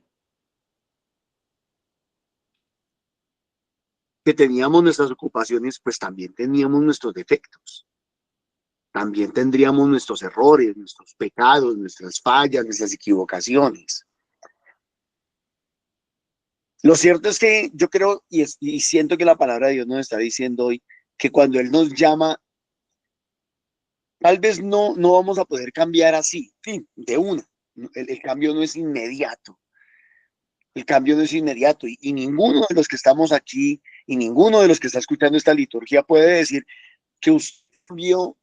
teníamos nuestras ocupaciones, pues también teníamos nuestros defectos. También tendríamos nuestros errores, nuestros pecados, nuestras fallas, nuestras equivocaciones. Lo cierto es que yo creo y siento que la palabra de Dios nos está diciendo hoy que cuando Él nos llama, tal vez no vamos a poder cambiar así, fin, de una. El cambio no es inmediato. El cambio no es inmediato y ninguno de los que estamos aquí y ninguno de los que está escuchando esta liturgia puede decir que usted vio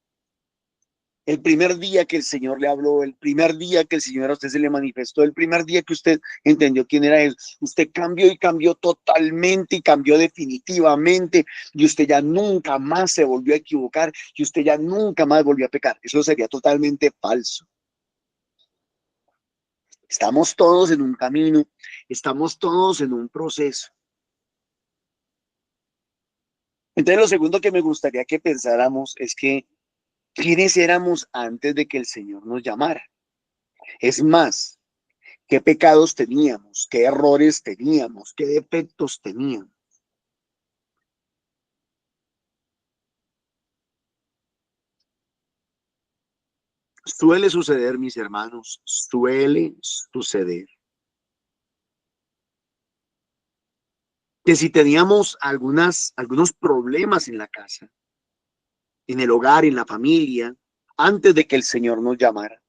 el primer día que el Señor le habló, el primer día que el Señor a usted se le manifestó, el primer día que usted entendió quién era Él, usted cambió y cambió totalmente y cambió definitivamente y usted ya nunca más se volvió a equivocar y usted ya nunca más volvió a pecar. Eso sería totalmente falso. Estamos todos en un camino, estamos todos en un proceso. Entonces lo segundo que me gustaría que pensáramos es que ¿quiénes éramos antes de que el Señor nos llamara? Es más, qué pecados teníamos, qué errores teníamos, qué defectos teníamos. Suele suceder, mis hermanos, suele suceder que si teníamos algunos problemas en la casa, en el hogar, en la familia, antes de que el Señor nos llamara,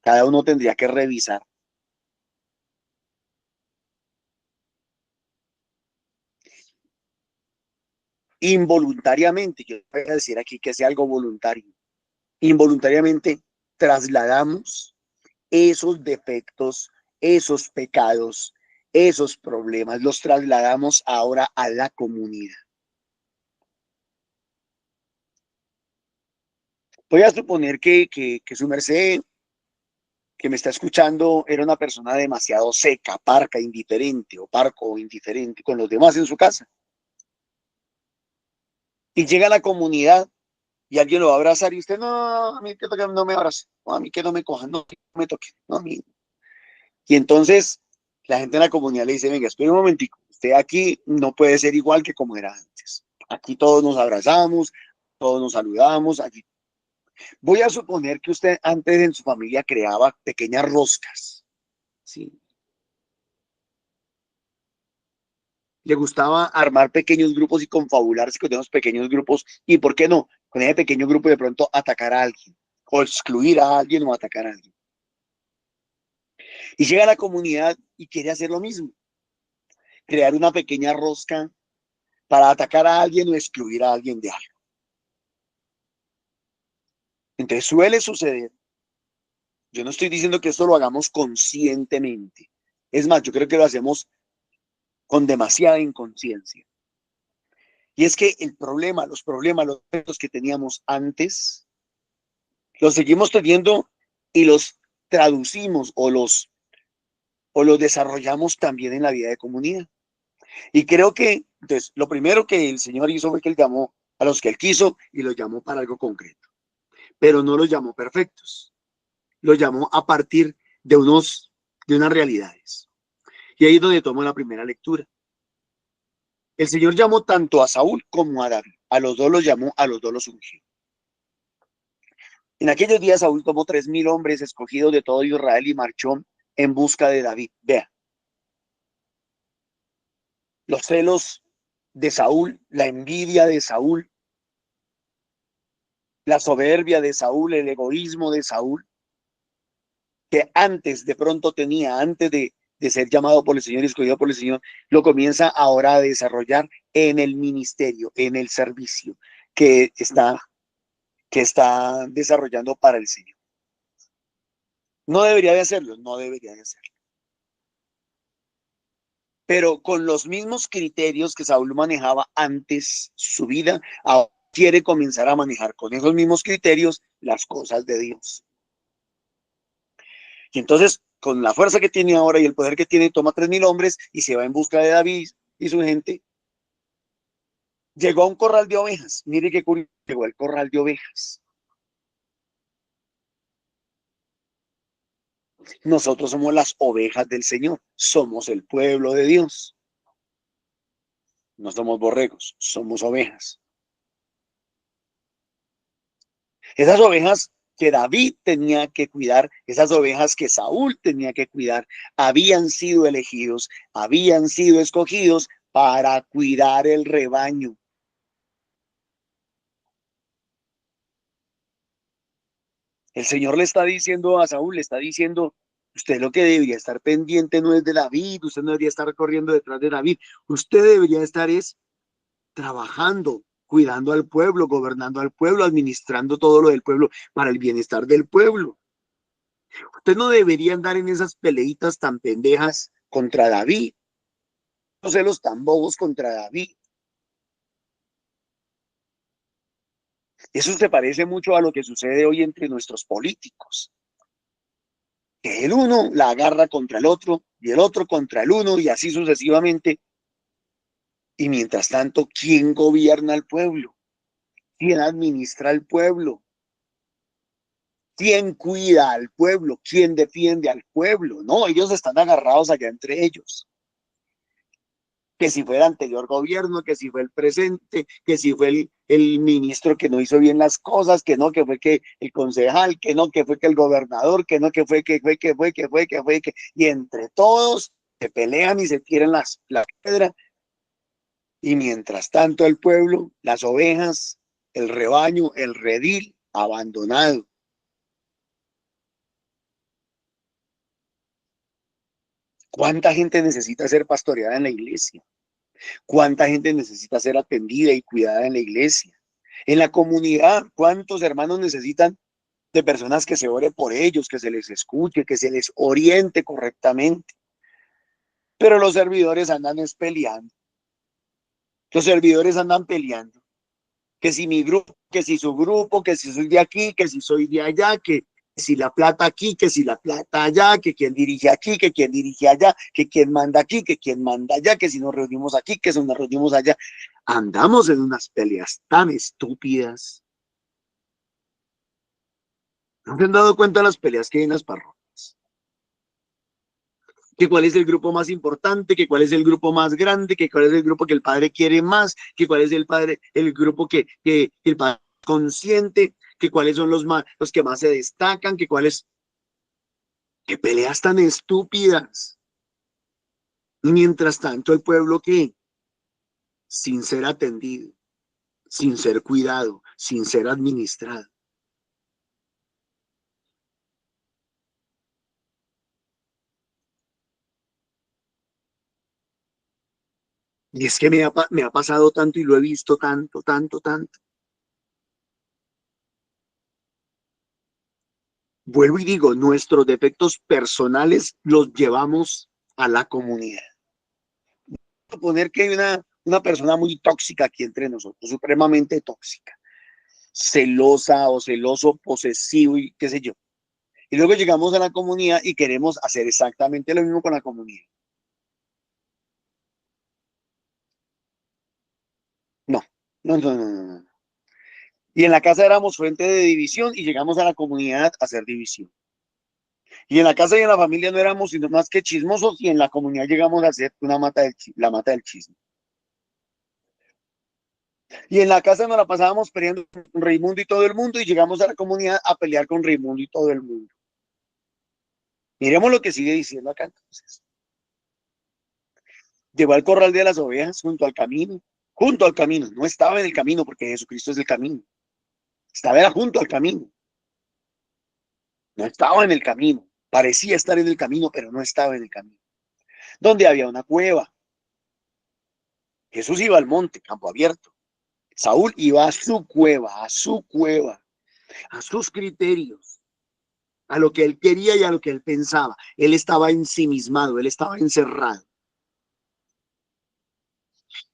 cada uno tendría que revisar. Involuntariamente, yo voy a decir aquí que sea algo voluntario, involuntariamente trasladamos esos defectos, esos pecados, esos problemas, los trasladamos ahora a la comunidad. Voy a suponer que su merced que me está escuchando era una persona demasiado seca, parca, indiferente, o parco o indiferente con los demás en su casa. Y llega a la comunidad y alguien lo va a abrazar y usted, no, a mí que no me abrace, no, a mí que no me cojan, no me toque, no a mí. Y entonces la gente en la comunidad le dice, venga, espere un momentico, usted aquí no puede ser igual que como era antes. Aquí todos nos abrazamos, todos nos saludamos, aquí. Voy a suponer que usted antes en su familia creaba pequeñas roscas, ¿sí? Le gustaba armar pequeños grupos y confabularse con esos pequeños grupos y, ¿por qué no? Con ese pequeño grupo de pronto atacar a alguien o excluir a alguien o atacar a alguien. Y llega a la comunidad y quiere hacer lo mismo, crear una pequeña rosca para atacar a alguien o excluir a alguien de algo. Entonces suele suceder. Yo no estoy diciendo que esto lo hagamos conscientemente. Es más, yo creo que lo hacemos con demasiada inconsciencia. Y es que los defectos que teníamos antes, los seguimos teniendo y los traducimos o los desarrollamos también en la vida de comunidad. Y creo que entonces, lo primero que el Señor hizo fue que Él llamó a los que Él quiso y los llamó para algo concreto. Pero no los llamó perfectos. Los llamó a partir de unas realidades. Y ahí es donde tomo la primera lectura. El Señor llamó tanto a Saúl como a David. A los dos los llamó, a los dos los ungió. En aquellos días Saúl tomó 3,000 hombres escogidos de todo Israel y marchó en busca de David. Vea, los celos de Saúl, la envidia de Saúl, la soberbia de Saúl, el egoísmo de Saúl, que antes de pronto tenía, antes de ser llamado por el Señor y escogido por el Señor, lo comienza ahora a desarrollar en el ministerio, en el servicio que está desarrollando para el Señor. No debería de hacerlo, no debería de hacerlo. Pero con los mismos criterios que Saúl manejaba antes su vida, ahora quiere comenzar a manejar con esos mismos criterios las cosas de Dios. Y entonces, con la fuerza que tiene ahora y el poder que tiene, toma 3,000 hombres y se va en busca de David y su gente. Llegó a un corral de ovejas. Mire qué curioso, llegó al corral de ovejas. Nosotros somos las ovejas del Señor, somos el pueblo de Dios. No somos borregos, somos ovejas. Esas ovejas que David tenía que cuidar, esas ovejas que Saúl tenía que cuidar, habían sido elegidos, habían sido escogidos para cuidar el rebaño. El Señor le está diciendo a Saúl, le está diciendo, usted lo que debería estar pendiente no es de David, usted no debería estar corriendo detrás de David, usted debería estar trabajando, cuidando al pueblo, gobernando al pueblo, administrando todo lo del pueblo para el bienestar del pueblo. Usted no debería andar en esas peleitas tan pendejas contra David, no celos tan bobos contra David. Eso se parece mucho a lo que sucede hoy entre nuestros políticos. Que el uno la agarra contra el otro y el otro contra el uno y así sucesivamente. Y mientras tanto, ¿quién gobierna al pueblo? ¿Quién administra al pueblo? ¿Quién cuida al pueblo? ¿Quién defiende al pueblo? No, ellos están agarrados allá entre ellos. Que si fue el anterior gobierno, que si fue el presente, que si fue el ministro que no hizo bien las cosas, que no, que fue que el concejal, que no, que fue que el gobernador, que no, que fue, y entre todos se pelean y se tiran la piedra. Y mientras tanto el pueblo, las ovejas, el rebaño, el redil, abandonado. ¿Cuánta gente necesita ser pastoreada en la iglesia? ¿Cuánta gente necesita ser atendida y cuidada en la iglesia? En la comunidad, ¿cuántos hermanos necesitan de personas que se ore por ellos, que se les escuche, que se les oriente correctamente? Pero los servidores andan peleando. Los servidores andan peleando. Que si mi grupo, que si su grupo, que si soy de aquí, que si soy de allá, que si la plata aquí, que si la plata allá, que quién dirige aquí, que quién dirige allá, que quién manda aquí, que quién manda allá, que si nos reunimos aquí, que si nos reunimos allá. Andamos en unas peleas tan estúpidas. ¿No se han dado cuenta de las peleas que hay en las parroquias? Que cuál es el grupo más importante, que cuál es el grupo más grande, que cuál es el grupo que el padre quiere más, que cuál es el grupo que el padre consciente, que cuáles son los que más se destacan, que cuáles. ¡Qué peleas tan estúpidas! Y mientras tanto el pueblo que, sin ser atendido, sin ser cuidado, sin ser administrado. Y es que me ha pasado tanto y lo he visto tanto. Vuelvo y digo, nuestros defectos personales los llevamos a la comunidad. Suponer que hay una persona muy tóxica aquí entre nosotros, supremamente tóxica, celosa o celoso, posesivo y qué sé yo. Y luego llegamos a la comunidad y queremos hacer exactamente lo mismo con la comunidad. No. Y en la casa éramos fuente de división y llegamos a la comunidad a hacer división. Y en la casa y en la familia no éramos sino más que chismosos y en la comunidad llegamos a hacer la mata del chisme. Y en la casa nos la pasábamos peleando con Raimundo y todo el mundo y llegamos a la comunidad a pelear con Raimundo y todo el mundo. Miremos lo que sigue diciendo acá entonces. Llegó al corral de las ovejas junto al camino, no estaba en el camino porque Jesucristo es el camino. Estaba junto al camino. No estaba en el camino. Parecía estar en el camino, pero no estaba en el camino. Donde había una cueva. Jesús iba al monte, campo abierto. Saúl iba a su cueva, a sus criterios, a lo que él quería y a lo que él pensaba. Él estaba ensimismado, él estaba encerrado.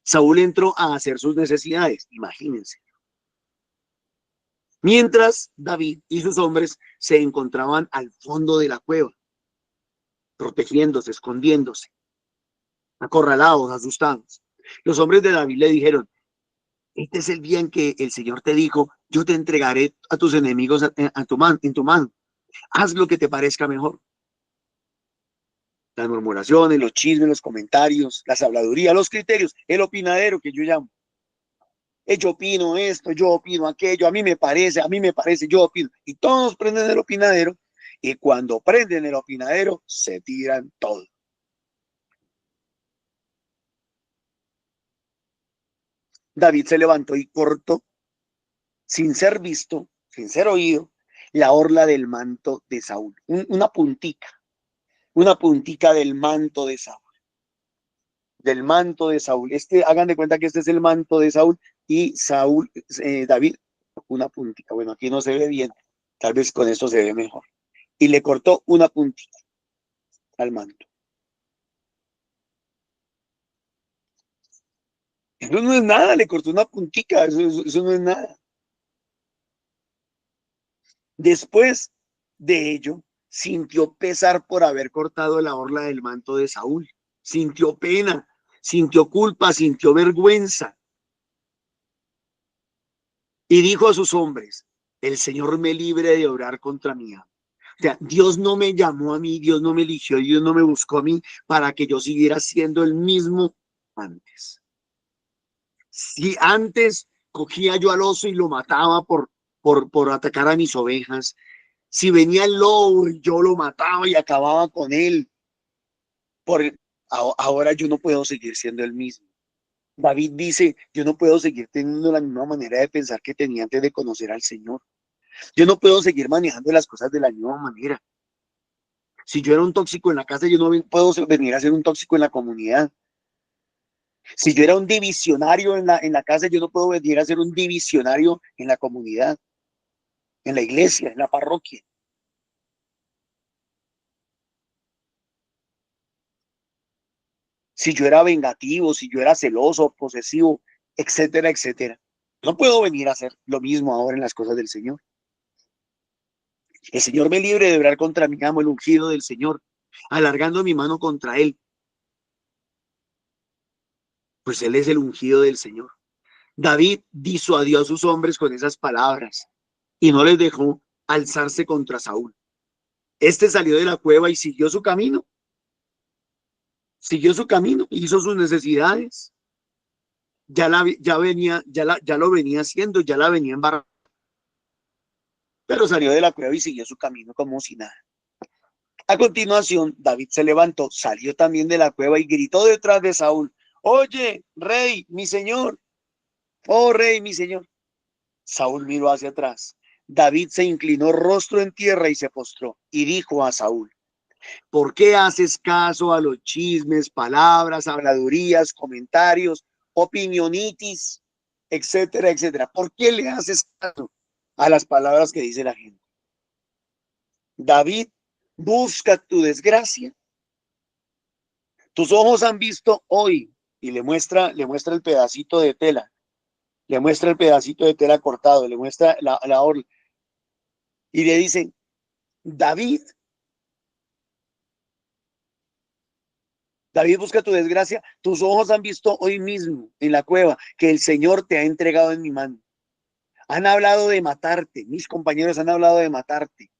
Saúl entró a hacer sus necesidades, imagínense. Mientras David y sus hombres se encontraban al fondo de la cueva, protegiéndose, escondiéndose, acorralados, asustados. Los hombres de David le dijeron: este es el día en que el Señor te dijo, yo te entregaré a tus enemigos en tu mano. Haz lo que te parezca mejor. Las murmuraciones, los chismes, los comentarios, las habladurías, los criterios, el opinadero que yo llamo. Yo opino esto, yo opino aquello, a mí me parece, yo opino. Y todos prenden el opinadero y cuando prenden el opinadero se tiran todo. David se levantó y cortó, sin ser visto, sin ser oído, la orla del manto de Saúl. Una puntica del manto de Saúl. Del manto de Saúl. Hagan de cuenta que este es el manto de Saúl y Saúl, David, una puntica. Bueno, aquí no se ve bien, tal vez con esto se ve mejor. Y le cortó una puntita al manto. Eso no es nada, le cortó una puntica, eso no es nada. Después de ello, sintió pesar por haber cortado la orla del manto de Saúl. Sintió pena, sintió culpa, sintió vergüenza. Y dijo a sus hombres: el Señor me libre de obrar contra mí. O sea, Dios no me llamó a mí, Dios no me eligió, Dios no me buscó a mí para que yo siguiera siendo el mismo antes. Si antes cogía yo al oso y lo mataba por atacar a mis ovejas, si venía el lobo y yo lo mataba y acababa con él, ahora yo no puedo seguir siendo el mismo. David dice, yo no puedo seguir teniendo la misma manera de pensar que tenía antes de conocer al Señor. Yo no puedo seguir manejando las cosas de la misma manera. Si yo era un tóxico en la casa, yo no puedo venir a ser un tóxico en la comunidad. Si yo era un divisionario en la casa, yo no puedo venir a ser un divisionario en la comunidad, en la iglesia, en la parroquia. Si yo era vengativo, si yo era celoso, posesivo, etcétera, etcétera. No puedo venir a hacer lo mismo ahora en las cosas del Señor. El Señor me libre de obrar contra mi amo, el ungido del Señor, alargando mi mano contra él. Pues él es el ungido del Señor. David disuadió a sus hombres con esas palabras y no les dejó alzarse contra Saúl. Este salió de la cueva y siguió su camino. Siguió su camino, hizo sus necesidades. Ya lo venía haciendo, ya la venía embarrando. Pero salió de la cueva y siguió su camino como si nada. A continuación, David se levantó, salió también de la cueva y gritó detrás de Saúl: oye, rey, mi señor, oh rey, mi señor. Saúl miró hacia atrás. David se inclinó rostro en tierra y se postró y dijo a Saúl: ¿por qué haces caso a los chismes, palabras, habladurías, comentarios, opinionitis, etcétera, etcétera? ¿Por qué le haces caso a las palabras que dice la gente? David busca tu desgracia. Tus ojos han visto hoy, y le muestra el pedacito de tela, le muestra el pedacito de tela cortado, le muestra la orla, y le dicen: David busca tu desgracia, tus ojos han visto hoy mismo en la cueva que el Señor te ha entregado en mi mano. Han hablado de matarte, mis compañeros han hablado de matarte.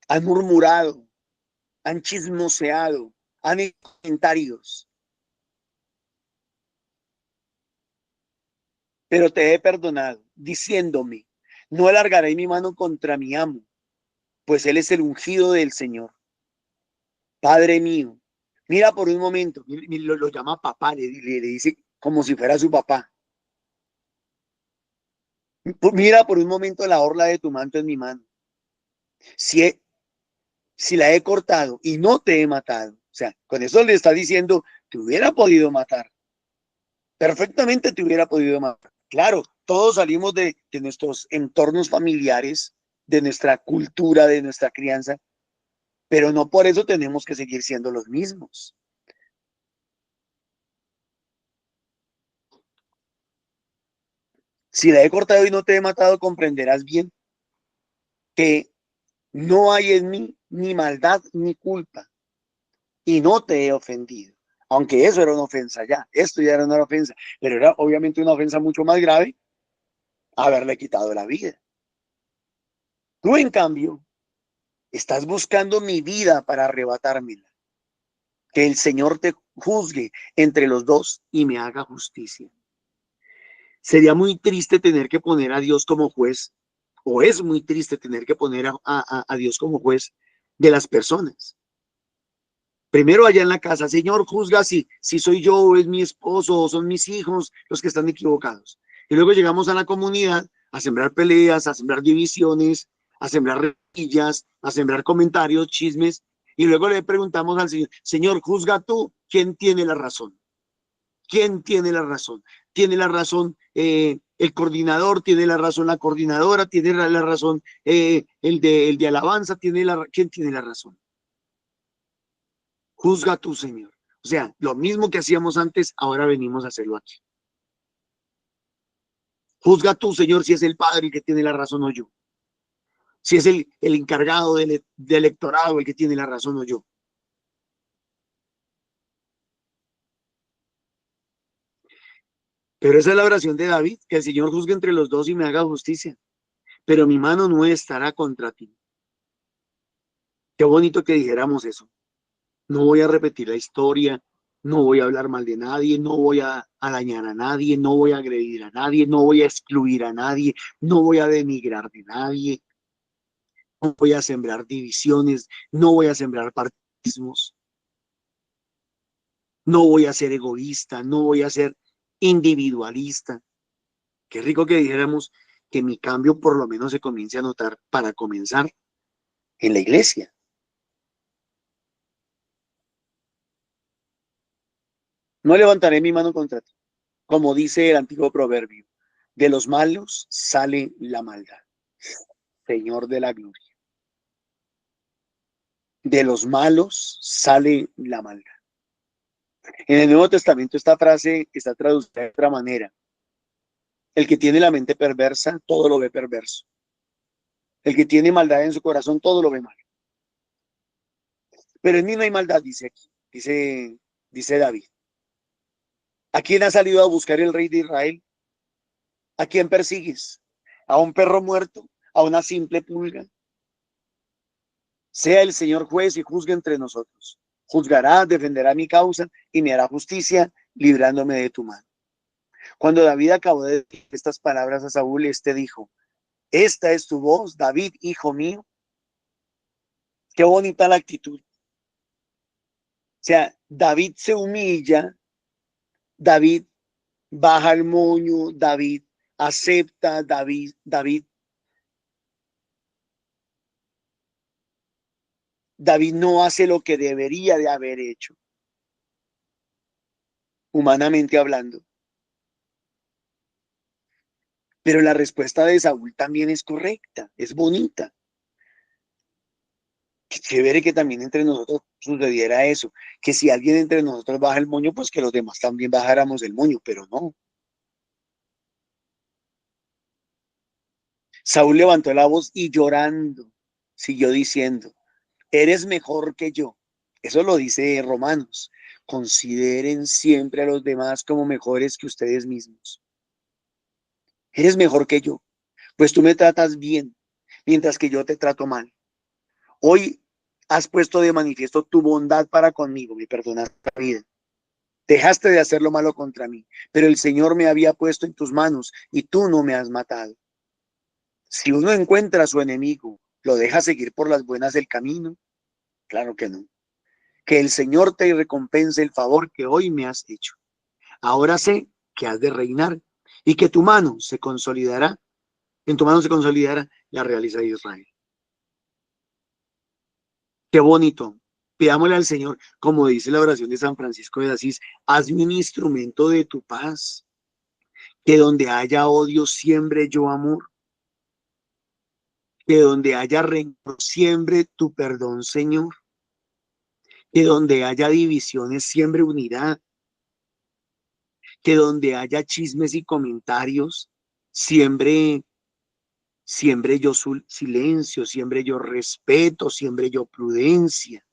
Han murmurado, han chismoseado, han hecho comentarios. Pero te he perdonado, diciéndome: no alargaré mi mano contra mi amo, pues él es el ungido del Señor. Padre mío, mira por un momento, lo llama papá, le dice como si fuera su papá. Mira por un momento la orla de tu manto en mi mano. Si la he cortado y no te he matado, o sea, con eso le está diciendo: te hubiera podido matar, perfectamente te hubiera podido matar. Claro, todos salimos de nuestros entornos familiares, de nuestra cultura, de nuestra crianza, pero no por eso tenemos que seguir siendo los mismos. Si la he cortado y no te he matado, comprenderás bien que no hay en mí ni maldad ni culpa, y no te he ofendido. Aunque eso era una ofensa ya, esto ya era una ofensa, pero era obviamente una ofensa mucho más grave, haberle quitado la vida. Tú, en cambio, estás buscando mi vida para arrebatármela. Que el Señor te juzgue entre los dos y me haga justicia. Sería muy triste tener que poner a Dios como juez, o es muy triste tener que poner a Dios como juez de las personas. Primero allá en la casa: Señor, juzga si soy yo, o es mi esposo, o son mis hijos los que están equivocados. Y luego llegamos a la comunidad a sembrar peleas, a sembrar divisiones, a sembrar rencillas, a sembrar comentarios, chismes, y luego le preguntamos al Señor: Señor, juzga tú, ¿quién tiene la razón? ¿Quién tiene la razón? ¿Tiene la razón el coordinador? ¿Tiene la razón la coordinadora? ¿Tiene la razón el de alabanza? ¿Quién tiene la razón? Juzga tú, Señor. O sea, lo mismo que hacíamos antes, ahora venimos a hacerlo aquí. Juzga tú, Señor, si es el padre el que tiene la razón o yo. Si es el encargado del electorado el que tiene la razón o yo. Pero esa es la oración de David, que el Señor juzgue entre los dos y me haga justicia. Pero mi mano no estará contra ti. Qué bonito que dijéramos eso. No voy a repetir la historia, no voy a hablar mal de nadie, no voy a dañar a nadie, no voy a agredir a nadie, no voy a excluir a nadie, no voy a denigrar de nadie, no voy a sembrar divisiones, no voy a sembrar partidismos, no voy a ser egoísta, no voy a ser individualista. Qué rico que dijéramos que mi cambio por lo menos se comience a notar para comenzar en la iglesia. No levantaré mi mano contra ti, como dice el antiguo proverbio. De los malos sale la maldad. Señor de la gloria. De los malos sale la maldad. En el Nuevo Testamento esta frase está traducida de otra manera. El que tiene la mente perversa, todo lo ve perverso. El que tiene maldad en su corazón, todo lo ve mal. Pero en mí no hay maldad, dice aquí, dice David. ¿A quién ha salido a buscar el rey de Israel? ¿A quién persigues? ¿A un perro muerto? ¿A una simple pulga? Sea el Señor juez y juzgue entre nosotros. Juzgará, defenderá mi causa y me hará justicia, librándome de tu mano. Cuando David acabó de decir estas palabras a Saúl, este dijo: esta es tu voz, David, hijo mío. Qué bonita la actitud. O sea, David se humilla, David baja el moño, David acepta, David no hace lo que debería de haber hecho, humanamente hablando. Pero la respuesta de Saúl también es correcta, es bonita. Qué chévere que también entre nosotros sucediera eso, que si alguien entre nosotros baja el moño, pues que los demás también bajáramos el moño, pero no. Saúl levantó la voz y llorando siguió diciendo: eres mejor que yo. Eso lo dice Romanos. Consideren siempre a los demás como mejores que ustedes mismos. Eres mejor que yo, pues tú me tratas bien, mientras que yo te trato mal. Hoy has puesto de manifiesto tu bondad para conmigo, me perdonaste la vida. Dejaste de hacer lo malo contra mí, pero el Señor me había puesto en tus manos y tú no me has matado. Si uno encuentra a su enemigo, ¿lo deja seguir por las buenas del camino? Claro que no. Que el Señor te recompense el favor que hoy me has hecho. Ahora sé que has de reinar y que en tu mano se consolidará la realeza de Israel. Qué bonito. Pidámosle al Señor, como dice la oración de San Francisco de Asís: hazme un instrumento de tu paz, que donde haya odio siembre yo amor, que donde haya rencor siembre tu perdón, Señor, que donde haya divisiones siembre unidad, que donde haya chismes y comentarios siembre yo silencio, siembre yo respeto, siembre yo prudencia.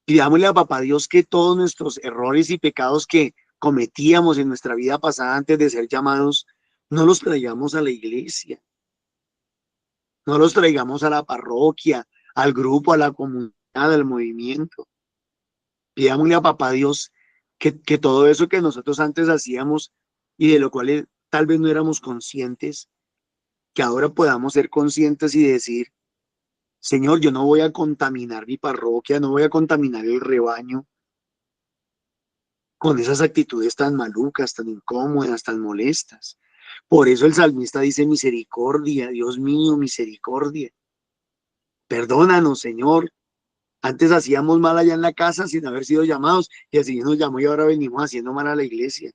Pidámosle a Papá Dios que todos nuestros errores y pecados que cometíamos en nuestra vida pasada antes de ser llamados, no los traigamos a la iglesia, no los traigamos a la parroquia, al grupo, a la comunidad, al movimiento. Pidámosle a Papá Dios que todo eso que nosotros antes hacíamos y de lo cual tal vez no éramos conscientes, que ahora podamos ser conscientes y decir: Señor, yo no voy a contaminar mi parroquia, no voy a contaminar el rebaño con esas actitudes tan malucas, tan incómodas, tan molestas. Por eso el salmista dice: misericordia, Dios mío, misericordia. Perdónanos, Señor. Antes hacíamos mal allá en la casa sin haber sido llamados y el Señor nos llamó y ahora venimos haciendo mal a la iglesia.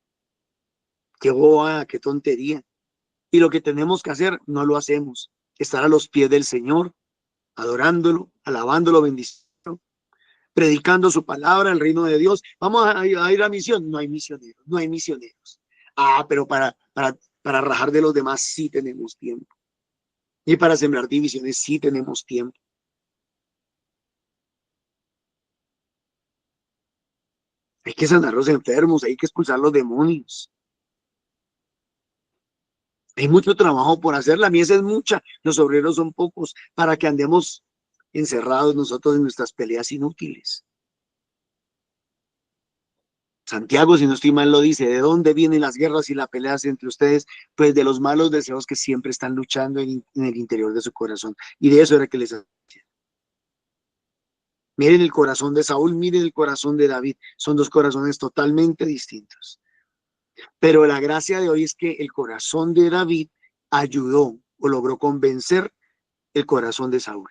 Qué bobada, qué tontería. Y lo que tenemos que hacer, no lo hacemos. Estar a los pies del Señor, adorándolo, alabándolo, bendiciendo, predicando su palabra, el reino de Dios. Vamos a ir a misión. No hay misioneros, no hay misioneros. Pero para rajar de los demás sí tenemos tiempo. Y para sembrar divisiones sí tenemos tiempo. Hay que sanar los enfermos, hay que expulsar los demonios. Hay mucho trabajo por hacer, la mies es mucha, los obreros son pocos, para que andemos encerrados nosotros en nuestras peleas inútiles. Santiago, si no estoy mal, lo dice, ¿de dónde vienen las guerras y las peleas entre ustedes? Pues de los malos deseos que siempre están luchando en el interior de su corazón. Y de eso era que les hacía. Miren el corazón de Saúl, miren el corazón de David. Son dos corazones totalmente distintos. Pero la gracia de hoy es que el corazón de David ayudó o logró convencer el corazón de Saúl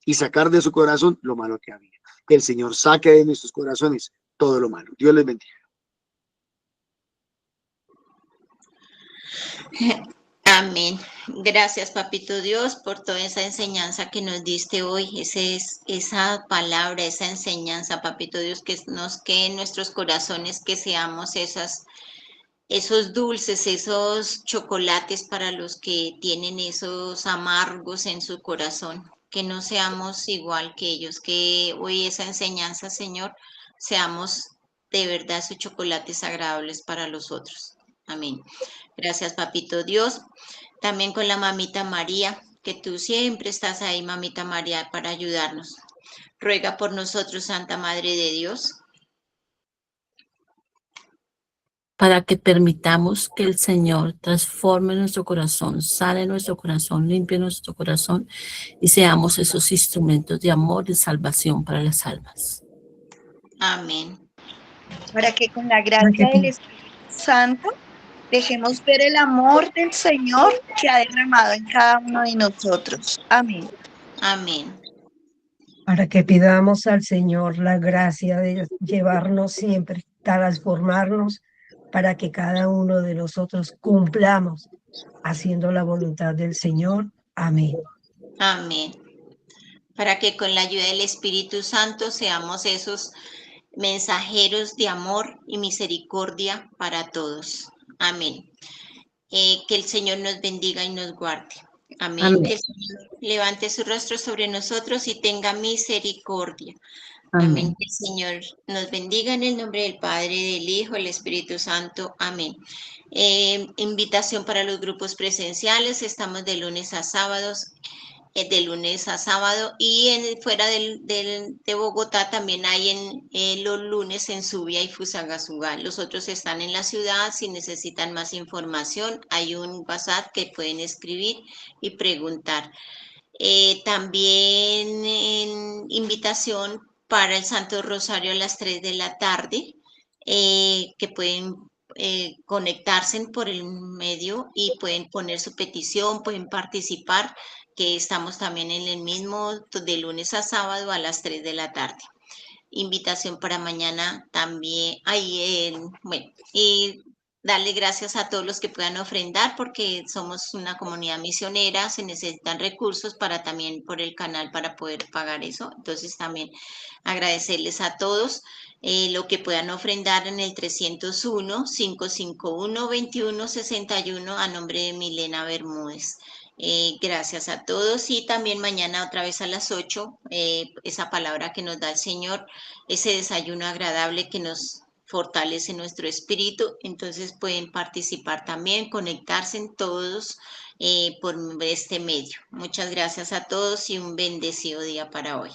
y sacar de su corazón lo malo que había. Que el Señor saque de nuestros corazones todo lo malo. Dios les bendiga. Amén. Gracias, Papito Dios, por toda esa enseñanza que nos diste hoy. Esa palabra, esa enseñanza, Papito Dios, que nos quede en nuestros corazones, que seamos esos dulces, esos chocolates para los que tienen esos amargos en su corazón. Que no seamos igual que ellos, que hoy esa enseñanza, Señor, seamos de verdad esos chocolates agradables para los otros. Amén. Gracias, Papito Dios. También con la mamita María, que tú siempre estás ahí, mamita María, para ayudarnos. Ruega por nosotros, Santa Madre de Dios. Para que permitamos que el Señor transforme nuestro corazón, sane nuestro corazón, limpie nuestro corazón y seamos esos instrumentos de amor y salvación para las almas. Amén. Para que con la gracia del Espíritu Santo dejemos ver el amor del Señor que ha derramado en cada uno de nosotros. Amén. Amén. Para que pidamos al Señor la gracia de llevarnos siempre, transformarnos, para que cada uno de nosotros cumplamos haciendo la voluntad del Señor. Amén. Amén. Para que con la ayuda del Espíritu Santo seamos esos mensajeros de amor y misericordia para todos. Amén. Que el Señor nos bendiga y nos guarde. Amén. Amén. Que el Señor levante su rostro sobre nosotros y tenga misericordia. Amén. Amén. Que el Señor nos bendiga en el nombre del Padre, del Hijo, del Espíritu Santo. Amén. Invitación para los grupos presenciales. Estamos de lunes a sábados. De lunes a sábado y fuera de Bogotá también hay los lunes en Subia y Fusagasugá. Los otros están en la ciudad. Si necesitan más información, hay un WhatsApp que pueden escribir y preguntar. También invitación para el Santo Rosario a las 3 de la tarde, que pueden conectarse por el medio y pueden poner su petición, pueden participar, que estamos también en el mismo de lunes a sábado a las 3 de la tarde. Invitación para mañana también. Bueno, y darle gracias a todos los que puedan ofrendar porque somos una comunidad misionera, se necesitan recursos para también por el canal para poder pagar eso. Entonces también agradecerles a todos lo que puedan ofrendar en el 301-551-2161 a nombre de Milena Bermúdez. Gracias a todos y también mañana otra vez a las 8, esa palabra que nos da el Señor, ese desayuno agradable que nos fortalece nuestro espíritu, entonces pueden participar también, conectarse en todos por este medio. Muchas gracias a todos y un bendecido día para hoy.